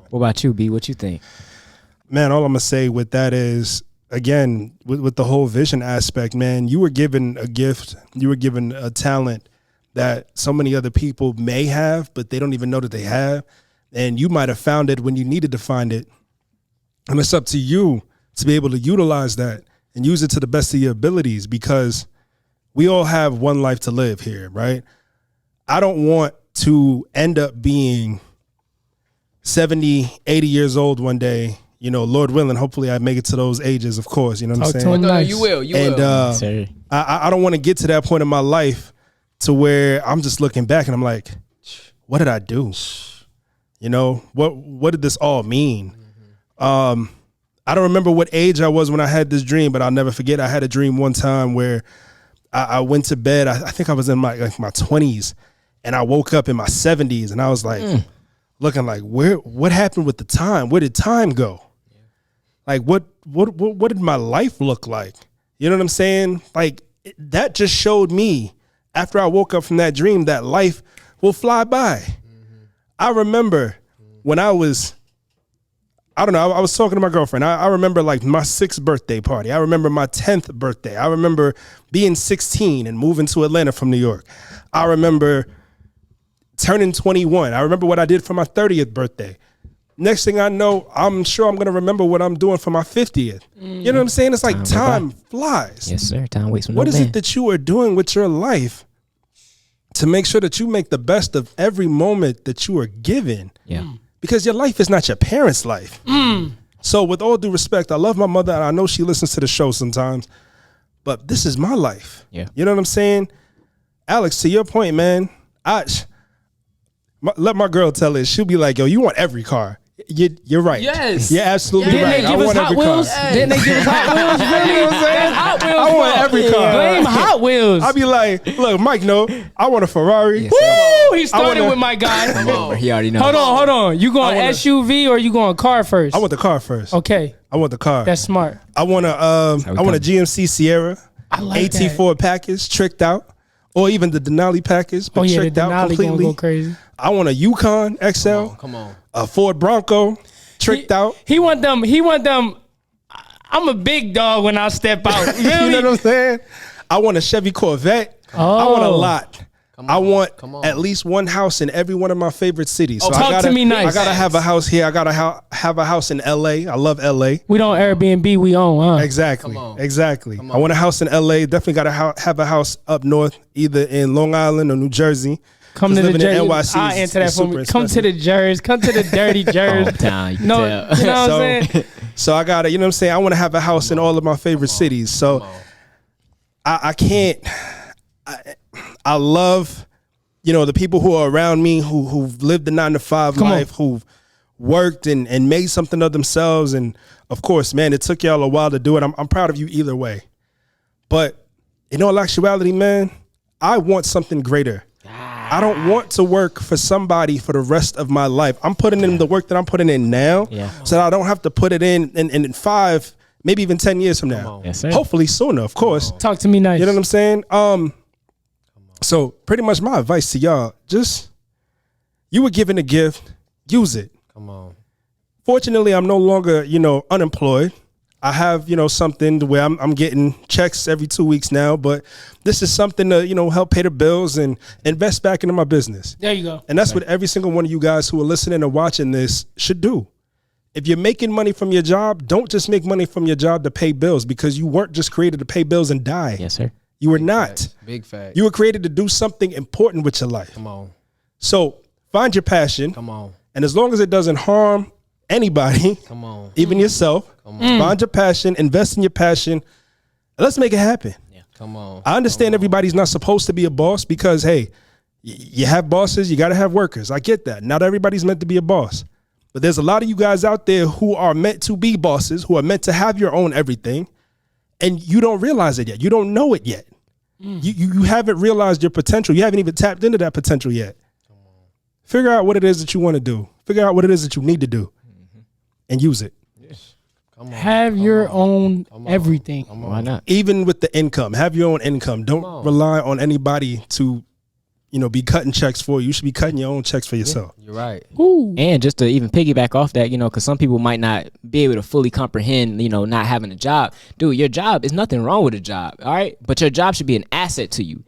Speaker 2: What about you, B? What you think?
Speaker 1: Man, all I'm going to say with that is, again, with the whole vision aspect, man, you were given a gift. You were given a talent that so many other people may have, but they don't even know that they have. And you might have found it when you needed to find it. And it's up to you to be able to utilize that and use it to the best of your abilities, because we all have one life to live here, right? I don't want to end up being 70, 80 years old one day. You know, Lord willing, hopefully I make it to those ages, of course. You know what I'm saying?
Speaker 3: No, you will.
Speaker 1: I don't want to get to that point in my life to where I'm just looking back and I'm like, what did I do? You know, what did this all mean? I don't remember what age I was when I had this dream, but I'll never forget. I had a dream one time where I went to bed. I think I was in my 20s, and I woke up in my 70s, and I was like, looking like, what happened with the time? Where did time go? Like, what did my life look like? You know what I'm saying? Like, that just showed me after I woke up from that dream that life will fly by. I remember when I was talking to my girlfriend. I remember like my 6th birthday party. I remember my 10th birthday. I remember being 16 and moving to Atlanta from New York. I remember turning 21. I remember what I did for my 30th birthday. Next thing I know, I'm sure I'm going to remember what I'm doing for my 50th. You know what I'm saying? It's like time flies.
Speaker 2: Yes, sir. Time waits for no
Speaker 1: What is
Speaker 2: man.
Speaker 1: it that you are doing with your life to make sure that you make the best of every moment that you are given?
Speaker 2: Yeah.
Speaker 1: Because your life is not your parents' life. So with all due respect, I love my mother, and I know she listens to the show sometimes, but this is my life.
Speaker 2: Yeah.
Speaker 1: You know what I'm saying? Alex, to your point, man, let my girl tell it. She'll be like, yo, you want every car. You're right.
Speaker 3: Yes.
Speaker 1: You're absolutely
Speaker 5: Didn't
Speaker 1: right.
Speaker 5: they give us Hot Wheels? Didn't they give us Hot Wheels?
Speaker 1: You know what I'm saying?
Speaker 5: Hot Wheels.
Speaker 1: I want every car.
Speaker 5: Blame Hot Wheels.
Speaker 1: I'll be like, look, Mike, no, I want a Ferrari.
Speaker 5: Woo! He started with my guy.
Speaker 3: Come on.
Speaker 2: He already knows.
Speaker 5: Hold on. You going SUV or you going car first?
Speaker 1: I want the car first.
Speaker 5: Okay.
Speaker 1: I want the car.
Speaker 5: That's smart.
Speaker 1: I want a GMC Sierra,
Speaker 5: I like
Speaker 1: AT4 package, tricked out, or even the Denali package, but
Speaker 5: the
Speaker 1: tricked out
Speaker 5: Denali
Speaker 1: completely.
Speaker 5: gonna go crazy.
Speaker 1: I want a Yukon XL,
Speaker 3: Come on.
Speaker 1: a Ford Bronco, tricked out.
Speaker 5: He want them. I'm a big dog when I step out.
Speaker 1: You know what I'm saying? I want a Chevy Corvette. I want a lot. I want at least one house in every one of my favorite cities. So
Speaker 5: talk to me nice.
Speaker 1: I gotta have a house here. I gotta have a house in LA. I love LA.
Speaker 5: We don't Airbnb. We own, huh?
Speaker 1: Exactly. Exactly. I want a house in LA. Definitely gotta have a house up north, either in Long Island or New Jersey.
Speaker 5: Come to the Jersey.
Speaker 1: NYC
Speaker 5: I'll answer that for me.
Speaker 1: super
Speaker 5: Come to the Jersey. Come to the dirty Jersey.
Speaker 2: Hometown, you can
Speaker 5: No,
Speaker 2: tell.
Speaker 5: you know what I'm saying?
Speaker 1: So I gotta, you know what I'm saying? I want to have a house in all of my favorite cities. So I can't. I love, you know, the people who are around me who've lived the 9-to-5 life, who've worked and made something of themselves. And of course, man, it took y'all a while to do it. I'm proud of you either way. But in all actuality, man, I want something greater. I don't want to work for somebody for the rest of my life. I'm putting in the work that I'm putting in now, so that I don't have to put it in 5, maybe even 10 years from now.
Speaker 2: Yes, sir.
Speaker 1: Hopefully sooner, of course.
Speaker 5: Talk to me nice.
Speaker 1: You know what I'm saying? So pretty much my advice to y'all, just, you were given a gift, use it.
Speaker 3: Come on.
Speaker 1: Fortunately, I'm no longer, unemployed. I have, something where I'm getting checks every 2 weeks now, but this is something to, help pay the bills and invest back into my business.
Speaker 5: There you go.
Speaker 1: And that's what every single one of you guys who are listening and watching this should do. If you're making money from your job, don't just make money from your job to pay bills, because you weren't just created to pay bills and die.
Speaker 2: Yes, sir.
Speaker 1: You were not.
Speaker 3: Big fact.
Speaker 1: You were created to do something important with your life.
Speaker 3: Come on.
Speaker 1: So find your passion.
Speaker 3: Come on.
Speaker 1: And as long as it doesn't harm anybody,
Speaker 3: Come on.
Speaker 1: even yourself, find your passion, invest in your passion, and let's make it happen.
Speaker 3: Come on.
Speaker 1: I understand everybody's not supposed to be a boss because, hey, you have bosses, you got to have workers. I get that. Not everybody's meant to be a boss. But there's a lot of you guys out there who are meant to be bosses, who are meant to have your own everything, and you don't realize it yet. You don't know it yet. You haven't realized your potential. You haven't even tapped into that potential yet. Figure out what it is that you want to do. Figure out what it is that you need to do, and use it.
Speaker 5: Have your own everything.
Speaker 2: Why not?
Speaker 1: Even with the income, have your own income. Don't rely on anybody to, be cutting checks for you. You should be cutting your own checks for yourself.
Speaker 3: You're right.
Speaker 5: Ooh.
Speaker 2: And just to even piggyback off that, because some people might not be able to fully comprehend, not having a job. Dude, your job is nothing wrong with a job, all right? But your job should be an asset to you.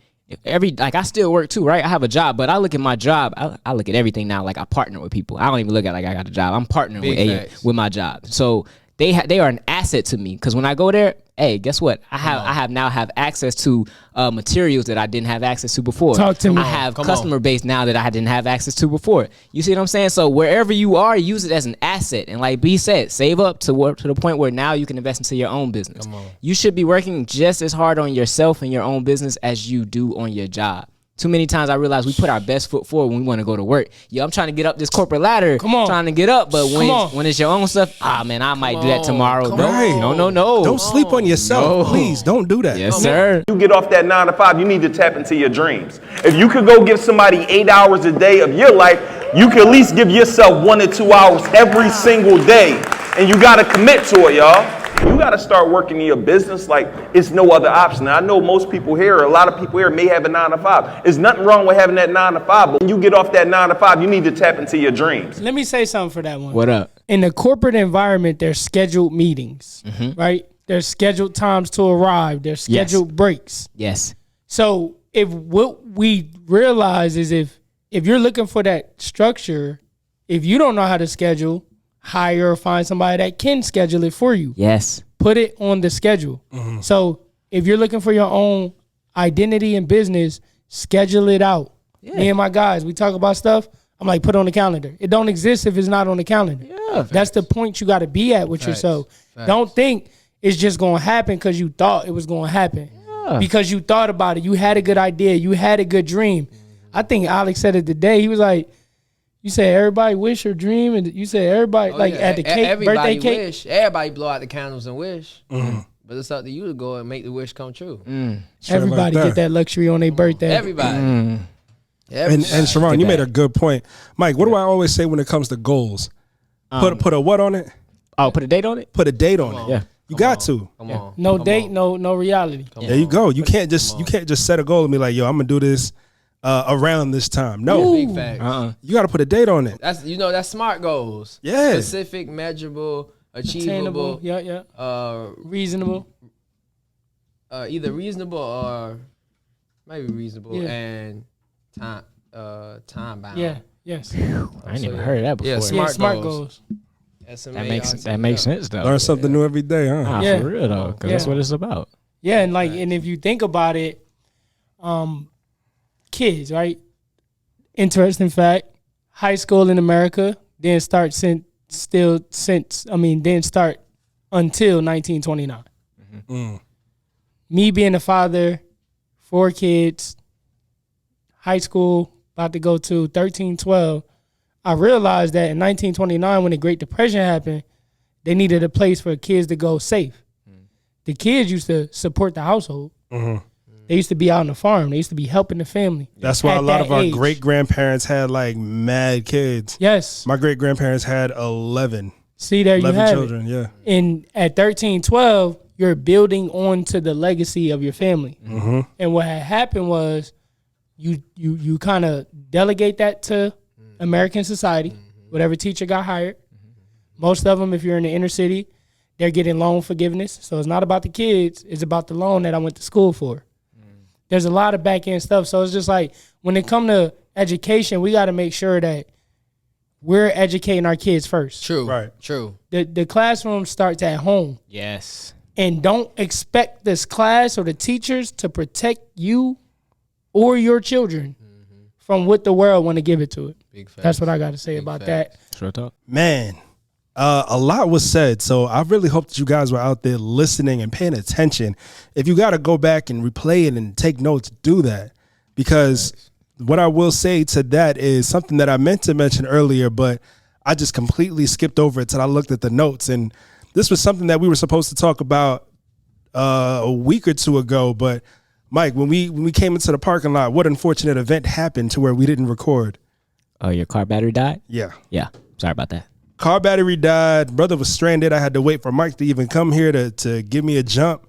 Speaker 2: I still work too, right? I have a job, but I look at my job. I look at everything now like I partner with people. I don't even look at it like I got a job. I'm partnering with my job. So they are an asset to me, because when I go there, hey, guess what? I have access to materials that I didn't have access to before.
Speaker 5: Talk to me.
Speaker 2: I have customer base now that I didn't have access to before. You see what I'm saying? So wherever you are, use it as an asset. And like B said, save up to the point where now you can invest into your own business. You should be working just as hard on yourself and your own business as you do on your job. Too many times I realize we put our best foot forward when we want to go to work. I'm trying to get up this corporate ladder.
Speaker 5: Come on.
Speaker 2: Trying to get up, but when it's your own stuff, man, I might do that tomorrow. No.
Speaker 1: Don't sleep on yourself. Please don't do that.
Speaker 2: Yes, sir.
Speaker 7: You get off that 9 to 5, you need to tap into your dreams. If you could go give somebody 8 hours a day of your life, you can at least give yourself 1 to 2 hours every single day. And you got to commit to it, y'all. You got to start working in your business like it's no other option. Now, I know most people here, a lot of people here may have a 9 to 5. There's nothing wrong with having that 9 to 5, but when you get off that 9 to 5, you need to tap into your dreams.
Speaker 5: Let me say something for that one.
Speaker 2: What up?
Speaker 5: In the corporate environment, there's scheduled meetings, right? There's scheduled times to arrive. There's scheduled breaks.
Speaker 2: Yes.
Speaker 5: So if what we realize is if you're looking for that structure, if you don't know how to schedule, hire or find somebody that can schedule it for you.
Speaker 2: Yes.
Speaker 5: Put it on the schedule. So if you're looking for your own identity in business, schedule it out. Me and my guys, we talk about stuff. I'm like, put it on the calendar. It don't exist if it's not on the calendar. That's the point you got to be at with yourself. Don't think it's just going to happen because you thought it was going to happen. Because you thought about it. You had a good idea. You had a good dream. I think Alex said it today. He was like, you said everybody wish or dream, and you said everybody at the cake, birthday cake.
Speaker 3: Wish. Everybody blow out the candles and wish. But it's up to you to go and make the wish come true.
Speaker 5: Everybody get that luxury on their birthday.
Speaker 3: Everybody.
Speaker 1: And Charon, you made a good point. Mike, what do I always say when it comes to goals? Put a what on it?
Speaker 2: Oh, put a date on it?
Speaker 1: Put a date on it.
Speaker 2: Yeah.
Speaker 1: You got to.
Speaker 3: Come on.
Speaker 5: No date, no reality.
Speaker 1: There you go. You can't just set a goal and be like, yo, I'm gonna do this around this time. No.
Speaker 3: Big facts.
Speaker 1: You got to put a date on it.
Speaker 3: That's SMART goals.
Speaker 1: Yeah.
Speaker 3: Specific, measurable, achievable.
Speaker 5: Yeah. Reasonable.
Speaker 3: Either reasonable or maybe reasonable and time bound.
Speaker 5: Yeah. Yes.
Speaker 2: I ain't even heard of that before.
Speaker 3: Yeah,
Speaker 5: smart goals.
Speaker 2: That makes sense though.
Speaker 1: Learn something new every day, huh?
Speaker 2: Nah,
Speaker 5: Yeah.
Speaker 2: for real though, because that's what it's about.
Speaker 5: Yeah, and if you think about it, kids, right? Interesting fact: high school in America didn't start until 1929. Me being a father, 4 kids, high school about to go to 13, 12. I realized that in 1929, when the Great Depression happened, they needed a place for kids to go safe. The kids used to support the household. They used to be out on the farm. They used to be helping the family.
Speaker 1: That's why a lot of our great-grandparents had like mad kids.
Speaker 5: Yes.
Speaker 1: My great-grandparents had 11.
Speaker 5: See, there you have
Speaker 1: children, yeah.
Speaker 5: And at 13, 12, you're building on to the legacy of your family. And what had happened was you kind of delegate that to American society. Whatever teacher got hired. Most of them, if you're in the inner city, they're getting loan forgiveness. So it's not about the kids. It's about the loan that I went to school for. There's a lot of back end stuff. So it's just like when it comes to education, we got to make sure that we're educating our kids first.
Speaker 3: True.
Speaker 1: Right.
Speaker 3: True.
Speaker 5: The classroom starts at home.
Speaker 2: Yes.
Speaker 5: And don't expect this class or the teachers to protect you or your children from what the world want to give it to it.
Speaker 3: Big facts.
Speaker 5: That's what I got to say about that.
Speaker 2: Sure talk.
Speaker 1: Man, a lot was said, so I really hope that you guys were out there listening and paying attention. If you got to go back and replay it and take notes, do that. Because what I will say to that is something that I meant to mention earlier, but I just completely skipped over it till I looked at the notes. And this was something that we were supposed to talk about a week or two ago. But, Mike, when we came into the parking lot, what unfortunate event happened to where we didn't record?
Speaker 2: Oh, your car battery died?
Speaker 1: Yeah.
Speaker 2: Yeah. Sorry about that.
Speaker 1: Car battery died. Brother was stranded. I had to wait for Mike to even come here to give me a jump.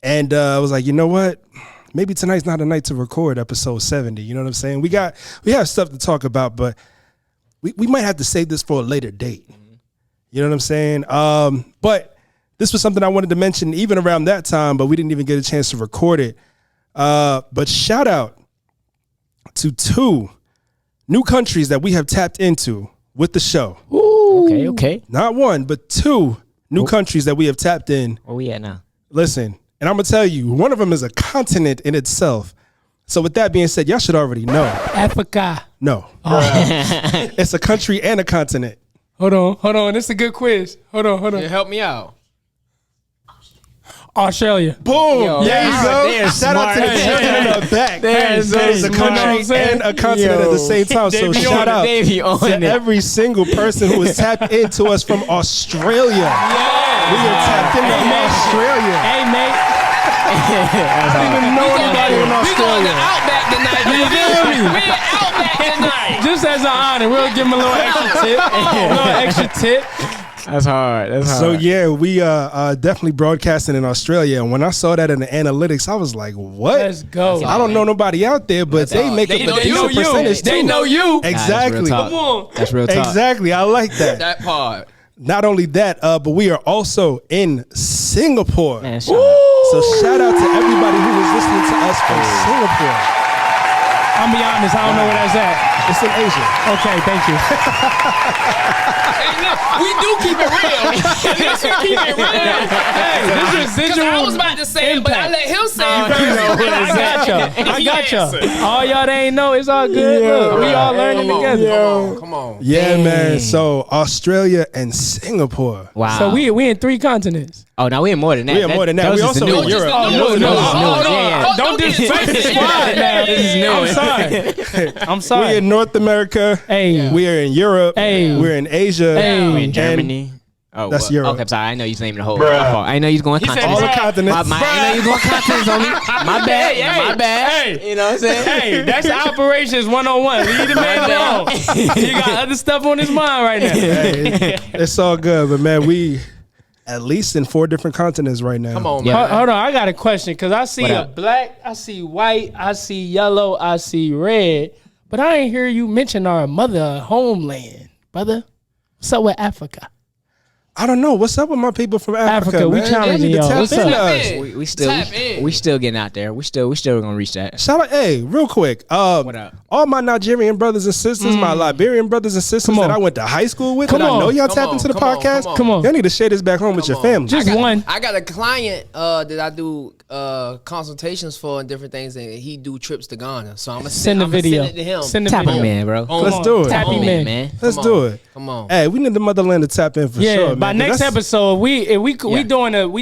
Speaker 1: And I was like, you know what? Maybe tonight's not a night to record episode 70. You know what I'm saying? We have stuff to talk about, but we might have to save this for a later date. You know what I'm saying? But this was something I wanted to mention even around that time, but we didn't even get a chance to record it. But shout out to 2 new countries that we have tapped into with the show.
Speaker 2: Okay.
Speaker 1: Not 1, but 2 new countries that we have tapped in.
Speaker 2: Where we at now?
Speaker 1: Listen, and I'm going to tell you, one of them is a continent in itself. So with that being said, y'all should already know.
Speaker 5: Africa.
Speaker 1: No. It's a country and a continent.
Speaker 5: Hold on. This is a good quiz. Hold on.
Speaker 3: Yeah, help me out.
Speaker 5: Australia.
Speaker 1: Boom.
Speaker 2: Yo,
Speaker 1: there you go.
Speaker 2: they're
Speaker 1: Shout out to the
Speaker 2: smart.
Speaker 1: children in the back.
Speaker 2: There's
Speaker 1: There's a
Speaker 2: smart.
Speaker 1: country and a continent at the same time. So
Speaker 2: They be
Speaker 1: shout
Speaker 2: on it.
Speaker 1: out
Speaker 2: They be on
Speaker 1: to
Speaker 2: it.
Speaker 1: every single person who has tapped into us from Australia. We are tapped into Australia.
Speaker 5: Hey, mate.
Speaker 1: I don't even know anybody in
Speaker 3: We going to
Speaker 1: Australia.
Speaker 3: Outback tonight, baby. We in Outback tonight.
Speaker 5: Just as an honor, we'll give him a little extra tip.
Speaker 2: That's hard.
Speaker 1: So yeah, we definitely broadcasting in Australia, and when I saw that in the analytics, I was like, "What?
Speaker 5: Let's go.
Speaker 1: I don't know nobody out there, but they make up a decent percentage
Speaker 5: They
Speaker 1: too.
Speaker 5: know you.
Speaker 1: Exactly.
Speaker 2: Come
Speaker 5: on.
Speaker 2: That's real talk.
Speaker 1: Exactly. I like that.
Speaker 3: That part.
Speaker 1: Not only that, but we are also in Singapore.
Speaker 2: Man,
Speaker 1: So shout out to everybody who is listening to us from Singapore.
Speaker 5: I'll be honest, I don't know where that's at.
Speaker 1: It's in Asia.
Speaker 5: Okay, thank you.
Speaker 3: Hey, look, we do keep it real. Yes, we keep it real.
Speaker 5: Hey, this is
Speaker 3: Because
Speaker 5: residual.
Speaker 3: I was about to say it, but I let him say it first.
Speaker 5: I got y'all. All y'all that ain't know, it's all good. Look, we all learning together.
Speaker 3: Come on.
Speaker 1: Yeah, man. So Australia and Singapore.
Speaker 2: Wow.
Speaker 5: So we in 3 continents.
Speaker 2: Oh, no, we in more than that.
Speaker 1: We in more than that.
Speaker 2: was
Speaker 1: We
Speaker 2: just
Speaker 1: also
Speaker 2: a new
Speaker 1: in
Speaker 2: one.
Speaker 1: Europe.
Speaker 3: Oh,
Speaker 2: This is new. Yeah.
Speaker 5: Don't disrespect the squad now.
Speaker 2: This is new.
Speaker 5: I'm sorry. I'm
Speaker 1: We're
Speaker 5: sorry.
Speaker 1: in North America.
Speaker 5: Hey.
Speaker 1: We are in Europe.
Speaker 5: Hey.
Speaker 1: We're in Asia.
Speaker 5: Hey.
Speaker 2: We in Germany. Oh,
Speaker 1: That's
Speaker 2: well,
Speaker 1: Europe.
Speaker 2: Okay, I'm sorry. I know you're naming the whole. My fault. I know you're going
Speaker 5: said
Speaker 2: continents.
Speaker 1: All the continents.
Speaker 2: I know you're going continents on me. My bad.
Speaker 5: Hey,
Speaker 2: My bad.
Speaker 5: hey.
Speaker 2: You know what I'm saying?
Speaker 5: Hey, that's operations 101. Leave the man alone. He got other stuff on his mind right now.
Speaker 1: Hey, it's all good, but man, we at least in 4 different continents right now.
Speaker 3: Come on,
Speaker 2: Yeah.
Speaker 3: man.
Speaker 5: Hold on, I got a question because I see
Speaker 2: What
Speaker 5: a
Speaker 2: up?
Speaker 5: black, I see white, I see yellow, I see red, but I ain't hear you mention our mother homeland, brother. What's up with Africa?
Speaker 1: I don't know what's up with my people from Africa.
Speaker 5: Africa, we
Speaker 1: man.
Speaker 5: challenging
Speaker 1: They need to
Speaker 5: y'all.
Speaker 1: tap
Speaker 5: What's
Speaker 1: into
Speaker 5: up?
Speaker 1: us.
Speaker 3: Tap in.
Speaker 2: We still getting out there. We still gonna reach that.
Speaker 1: Shout out, hey, real quick.
Speaker 2: What up?
Speaker 1: All my Nigerian brothers and sisters, my Liberian brothers and sisters
Speaker 5: Come on.
Speaker 1: that I went to high school with,
Speaker 5: Come
Speaker 1: and I
Speaker 5: on.
Speaker 1: know y'all
Speaker 3: Come
Speaker 1: tap
Speaker 3: on,
Speaker 1: into the
Speaker 3: come on,
Speaker 1: podcast.
Speaker 3: come on.
Speaker 5: Come on.
Speaker 1: Y'all need to share this back home with your family.
Speaker 5: Just one.
Speaker 3: I got a client that I do consultations for and different things, and he do trips to Ghana. So I'm gonna
Speaker 5: Send the video.
Speaker 3: Send it to him.
Speaker 5: Send the
Speaker 2: Tap
Speaker 5: video.
Speaker 2: him in, bro.
Speaker 3: Boom.
Speaker 1: Let's do it.
Speaker 5: Tap him in.
Speaker 2: man.
Speaker 1: Let's
Speaker 3: Come
Speaker 1: do
Speaker 3: on.
Speaker 1: it.
Speaker 3: Come on.
Speaker 1: Hey, we need the motherland to tap in for
Speaker 5: Yeah,
Speaker 1: sure.
Speaker 5: by
Speaker 1: man, 'cause
Speaker 5: next
Speaker 1: that's-
Speaker 5: episode, we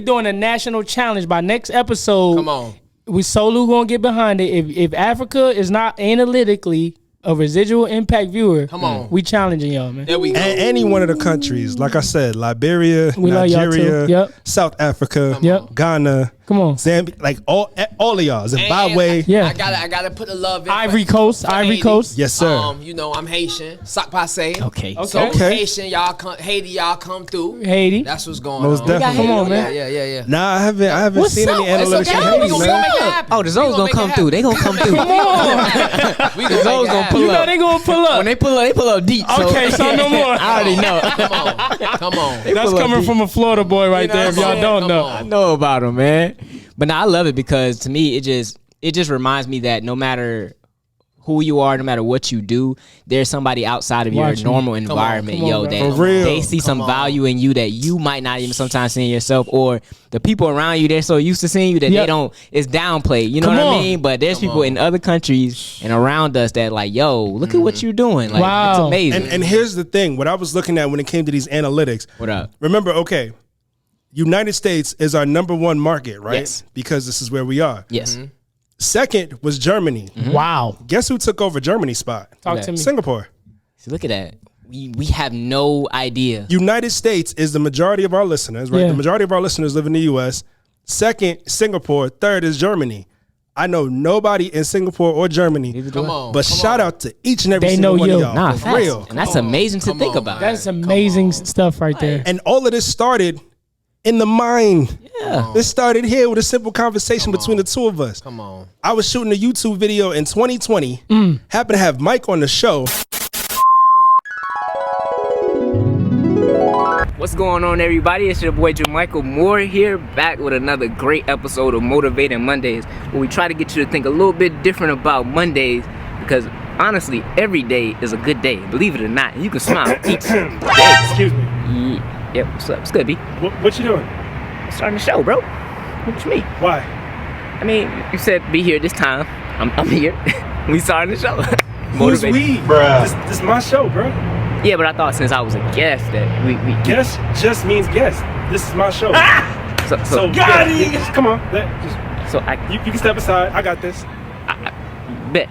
Speaker 5: doing a national challenge. By next episode,
Speaker 3: Come on.
Speaker 5: we Solu gonna get behind it. If Africa is not analytically a residual impact viewer,
Speaker 3: Come on.
Speaker 5: we challenging y'all, man.
Speaker 3: There we go.
Speaker 1: And any one of the countries, like I said, Liberia,
Speaker 5: We love y'all
Speaker 1: Nigeria,
Speaker 5: too. Yep.
Speaker 1: South Africa,
Speaker 5: Yep.
Speaker 1: Ghana,
Speaker 5: Come on.
Speaker 1: Zambia, like all of y'all. Zimbabwe.
Speaker 5: Yeah.
Speaker 3: I gotta put the love in.
Speaker 5: Ivory Coast.
Speaker 3: Haiti.
Speaker 5: Ivory Coast.
Speaker 1: Yes, sir.
Speaker 3: You know, I'm Haitian. Sak passe.
Speaker 2: Okay.
Speaker 3: So
Speaker 1: Okay.
Speaker 3: Haitian, y'all come. Haiti, y'all come through.
Speaker 5: Haiti.
Speaker 3: That's what's going
Speaker 1: Most
Speaker 3: on.
Speaker 1: definitely.
Speaker 5: Come on, man.
Speaker 3: Yeah.
Speaker 1: Nah, I haven't
Speaker 5: What's
Speaker 1: seen
Speaker 5: up?
Speaker 1: any
Speaker 3: It's
Speaker 1: analytics
Speaker 3: okay.
Speaker 1: from
Speaker 3: We
Speaker 1: Haiti,
Speaker 3: gonna
Speaker 1: man.
Speaker 3: make it happen.
Speaker 2: Oh, the Zones gonna come through. They gonna come through.
Speaker 5: Come on.
Speaker 3: We
Speaker 2: The Zones gonna pull
Speaker 5: You know
Speaker 2: up.
Speaker 5: they gonna pull up.
Speaker 2: When they pull up deep.
Speaker 5: Okay, so no more.
Speaker 2: I already know.
Speaker 3: Come on.
Speaker 5: That's
Speaker 2: pull up
Speaker 5: coming
Speaker 2: deep.
Speaker 5: from a Florida boy right
Speaker 3: You know
Speaker 5: there. If
Speaker 3: what I'm
Speaker 5: y'all
Speaker 3: saying?
Speaker 5: don't
Speaker 3: Come
Speaker 5: know.
Speaker 3: on.
Speaker 2: I know about them, man. But now I love it because to me, it just reminds me that no matter who you are, no matter what you do, there's somebody outside of your
Speaker 5: Watch me.
Speaker 2: normal environment,
Speaker 5: Come on,
Speaker 2: yo,
Speaker 5: bro.
Speaker 2: that
Speaker 1: For real.
Speaker 2: they see some value in you that you might not even sometimes see in yourself, or the people around you, they're so used to seeing you that
Speaker 5: Yep.
Speaker 2: they don't, it's downplayed. You know
Speaker 5: Come
Speaker 2: what I
Speaker 5: on.
Speaker 2: mean? But there's people in other countries and around us that like, yo, look at what you're doing. Like,
Speaker 5: Wow.
Speaker 2: it's amazing.
Speaker 1: And here's the thing. What I was looking at when it came to these analytics.
Speaker 2: What up?
Speaker 1: Remember, okay, United States is our number one market, right?
Speaker 2: Yes.
Speaker 1: Because this is where we are.
Speaker 2: Yes.
Speaker 1: Second was Germany.
Speaker 5: Wow.
Speaker 1: Guess who took over Germany's spot?
Speaker 5: Talk to me.
Speaker 1: Singapore.
Speaker 2: See, look at that. We have no idea.
Speaker 1: United States is the majority of our listeners, right?
Speaker 5: Yeah.
Speaker 1: The majority of our listeners live in the U.S. Second, Singapore. Third is Germany. I know nobody in Singapore or Germany.
Speaker 3: Come on.
Speaker 1: But shout out to each and every
Speaker 5: They
Speaker 1: single
Speaker 5: know
Speaker 1: one
Speaker 5: you.
Speaker 1: of y'all.
Speaker 2: Nah,
Speaker 1: for
Speaker 2: facts.
Speaker 1: real.
Speaker 2: And that's amazing to think about.
Speaker 5: That's amazing stuff right there.
Speaker 1: And all of this started in the mind.
Speaker 2: Yeah.
Speaker 1: This started here with a simple conversation between the two of us.
Speaker 3: Come on.
Speaker 1: I was shooting a YouTube video in 2020. Happened to have Mike on the show.
Speaker 2: What's going on, everybody? It's your boy JaMichael Moore here, back with another great episode of Motivating Mondays, where we try to get you to think a little bit different about Mondays, because honestly, every day is a good day. Believe it or not, you can smile each day.
Speaker 1: Excuse me.
Speaker 2: Yeah. Yep, what's up? What's good, B?
Speaker 1: What you doing?
Speaker 2: Starting the show, bro. What you mean?
Speaker 1: Why?
Speaker 2: I mean, you said be here this time. I'm here. We starting the show.
Speaker 1: Who's
Speaker 2: Motivating.
Speaker 1: we? Bruh. This is my show, bro.
Speaker 2: Yeah, but I thought since I was a guest that we
Speaker 1: Guest just means guest. This is my show.
Speaker 2: so
Speaker 1: come on.
Speaker 2: so I
Speaker 1: You can step aside. I got this.
Speaker 2: bet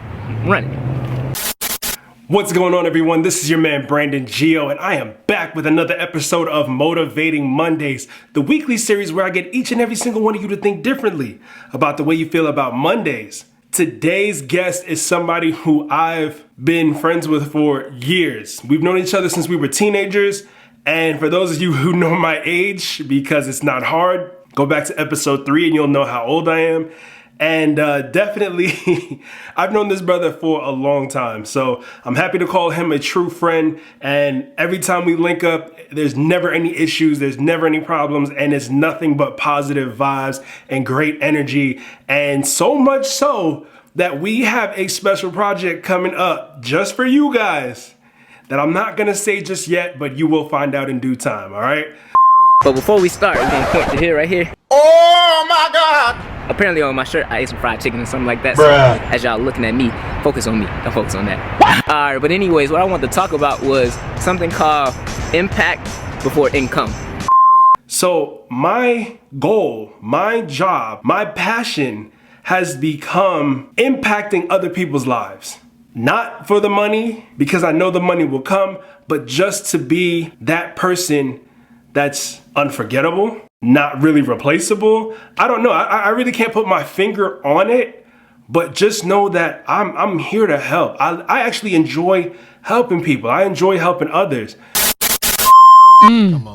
Speaker 2: run it.
Speaker 1: What's going on, everyone? This is your man Brandon Gio, and I am back with another episode of Motivating Mondays, the weekly series where I get each and every single one of you to think differently about the way you feel about Mondays. Today's guest is somebody who I've been friends with for years. We've known each other since we were teenagers, and for those of you who know my age, because it's not hard, go back to episode 3 and you'll know how old I am. And definitely, I've known this brother for a long time, so I'm happy to call him a true friend. And every time we link up, there's never any issues, there's never any problems, and it's nothing but positive vibes and great energy. And so much so that we have a special project coming up just for you guys that I'm not gonna say just yet, but you will find out in due time, all right?
Speaker 2: But before we start, we're gonna point to here right here.
Speaker 4: Oh my God!
Speaker 2: Apparently on my shirt I ate some fried chicken or something like that. So as y'all looking at me, focus on me. Don't focus on that. Alright, but anyways, what I wanted to talk about was something called impact before income.
Speaker 1: So my goal, my job, my passion has become impacting other people's lives. Not for the money, because I know the money will come, but just to be that person that's unforgettable, not really replaceable. I don't know. I really can't put my finger on it, but just know that I'm here to help. I actually enjoy helping people. I enjoy helping others.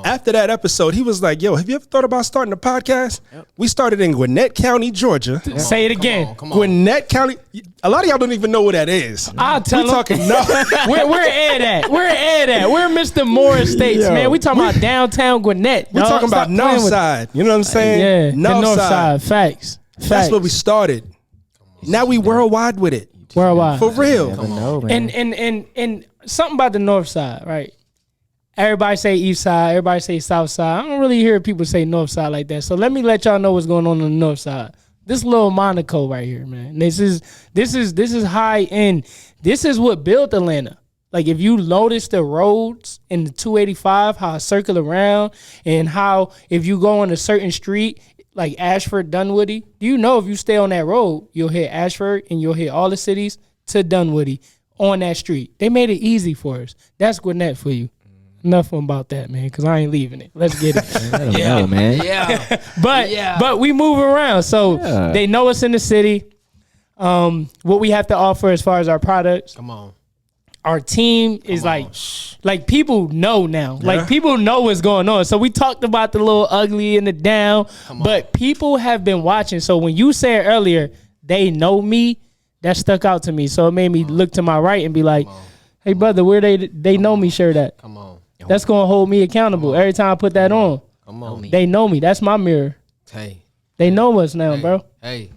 Speaker 1: After that episode, he was like, yo, have you ever thought about starting a podcast? Yep. We started in Gwinnett County, Georgia.
Speaker 5: Say it again.
Speaker 3: Come on.
Speaker 1: Gwinnett County. A lot of y'all don't even know what that is.
Speaker 5: I'll tell
Speaker 1: We
Speaker 5: them.
Speaker 1: talking no.
Speaker 5: Where Ed at? Where Ed at? Where Mr. Morris States,
Speaker 1: Yo.
Speaker 5: man? We talking about downtown Gwinnett.
Speaker 1: We're
Speaker 5: dog.
Speaker 1: talking
Speaker 5: Stop
Speaker 1: about
Speaker 5: playing
Speaker 1: north
Speaker 5: with-
Speaker 1: side. You know what I'm saying?
Speaker 5: Yeah, the north side. Facts.
Speaker 1: That's where we started. Now we worldwide with it.
Speaker 5: Worldwide.
Speaker 1: For real.
Speaker 2: No, man.
Speaker 5: And something about the north side, right? Everybody say east side, everybody say south side. I don't really hear people say north side like that. So let me let y'all know what's going on the north side. This little Monaco right here, man. This is high end. This is what built Atlanta. Like if you notice the roads in the 285, how it circle around, and how if you go on a certain street like Ashford, Dunwoody, do you know if you stay on that road, you'll hit Ashford and you'll hit all the cities to Dunwoody on that street. They made it easy for us. That's Gwinnett for you. enough about that, man, because I ain't leaving it. Let's get it.
Speaker 2: I don't know, man.
Speaker 3: Yeah.
Speaker 5: But we move around, so they know us in the city. What we have to offer as far as our products.
Speaker 3: Come on.
Speaker 5: Our team is like people know now. Like people know what's going on. So we talked about the little ugly and the down, but people have been watching. So when you said earlier, they know me, that stuck out to me. So it made me look to my right and be like, hey brother, where they know me shirt at?
Speaker 3: Come on.
Speaker 5: That's gonna hold me accountable every time I put that on.
Speaker 3: Come on.
Speaker 5: They know me. That's my mirror.
Speaker 3: Hey.
Speaker 5: They know us now, bro.
Speaker 3: Hey.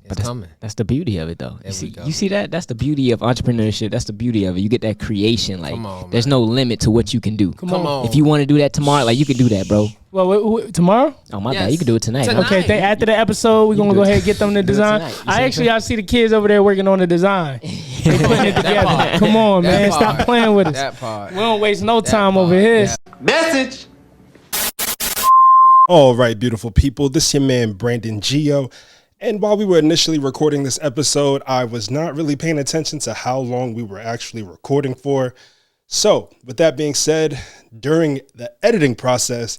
Speaker 3: It's coming.
Speaker 2: That's the beauty of it, though.
Speaker 3: There we go.
Speaker 2: You see that? That's the beauty of entrepreneurship. That's the beauty of it. You get that creation. Like,
Speaker 3: Come on,
Speaker 2: there's no limit to what you can do.
Speaker 3: Come on.
Speaker 2: If you want to do that tomorrow, like you can do that, bro.
Speaker 5: Well, tomorrow?
Speaker 2: Oh my
Speaker 3: Yes.
Speaker 2: bad, you can do it tonight.
Speaker 3: Tonight.
Speaker 5: Okay, after the episode, we're gonna go ahead and get them the
Speaker 2: do it
Speaker 5: design.
Speaker 2: tonight. You
Speaker 5: I see the kids over there working on the design. They putting it together.
Speaker 3: part.
Speaker 5: Come on,
Speaker 3: That
Speaker 5: man.
Speaker 3: part.
Speaker 5: Stop playing with us.
Speaker 3: That part.
Speaker 5: We don't waste no time
Speaker 3: part.
Speaker 5: over here.
Speaker 3: Message.
Speaker 1: All right, beautiful people. This is your man, Brandon Gio. And while we were initially recording this episode, I was not really paying attention to how long we were actually recording for. So with that being said, during the editing process,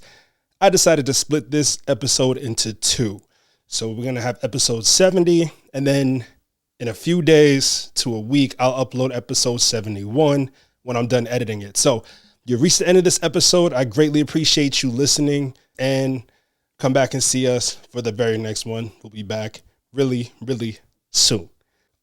Speaker 1: I decided to split this episode into two. So we're going to have episode 70, and then in a few days to a week, I'll upload episode 71 when I'm done editing it. So you've reached the end of this episode. I greatly appreciate you listening, and come back and see us for the very next one. We'll be back really, really soon.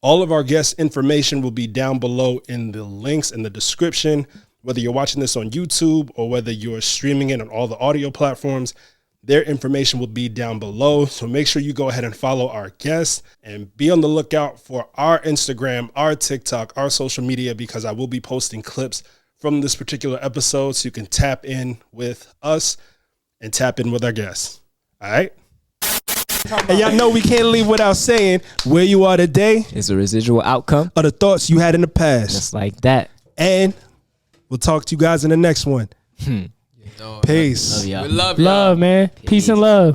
Speaker 1: All of our guest information will be down below in the links in the description. Whether you're watching this on YouTube or whether you're streaming it on all the audio platforms, their information will be down below. So make sure you go ahead and follow our guests and be on the lookout for our Instagram, our TikTok, our social media, because I will be posting clips from this particular episode so you can tap in with us and tap in with our guests. All right. And y'all know we can't leave without saying where you are today
Speaker 2: It's a residual outcome,
Speaker 1: are the thoughts you had in the past.
Speaker 2: just like that.
Speaker 1: And we'll talk to you guys in the next one. Peace.
Speaker 2: Love y'all.
Speaker 3: We love y'all.
Speaker 5: Love, man. Peace and love.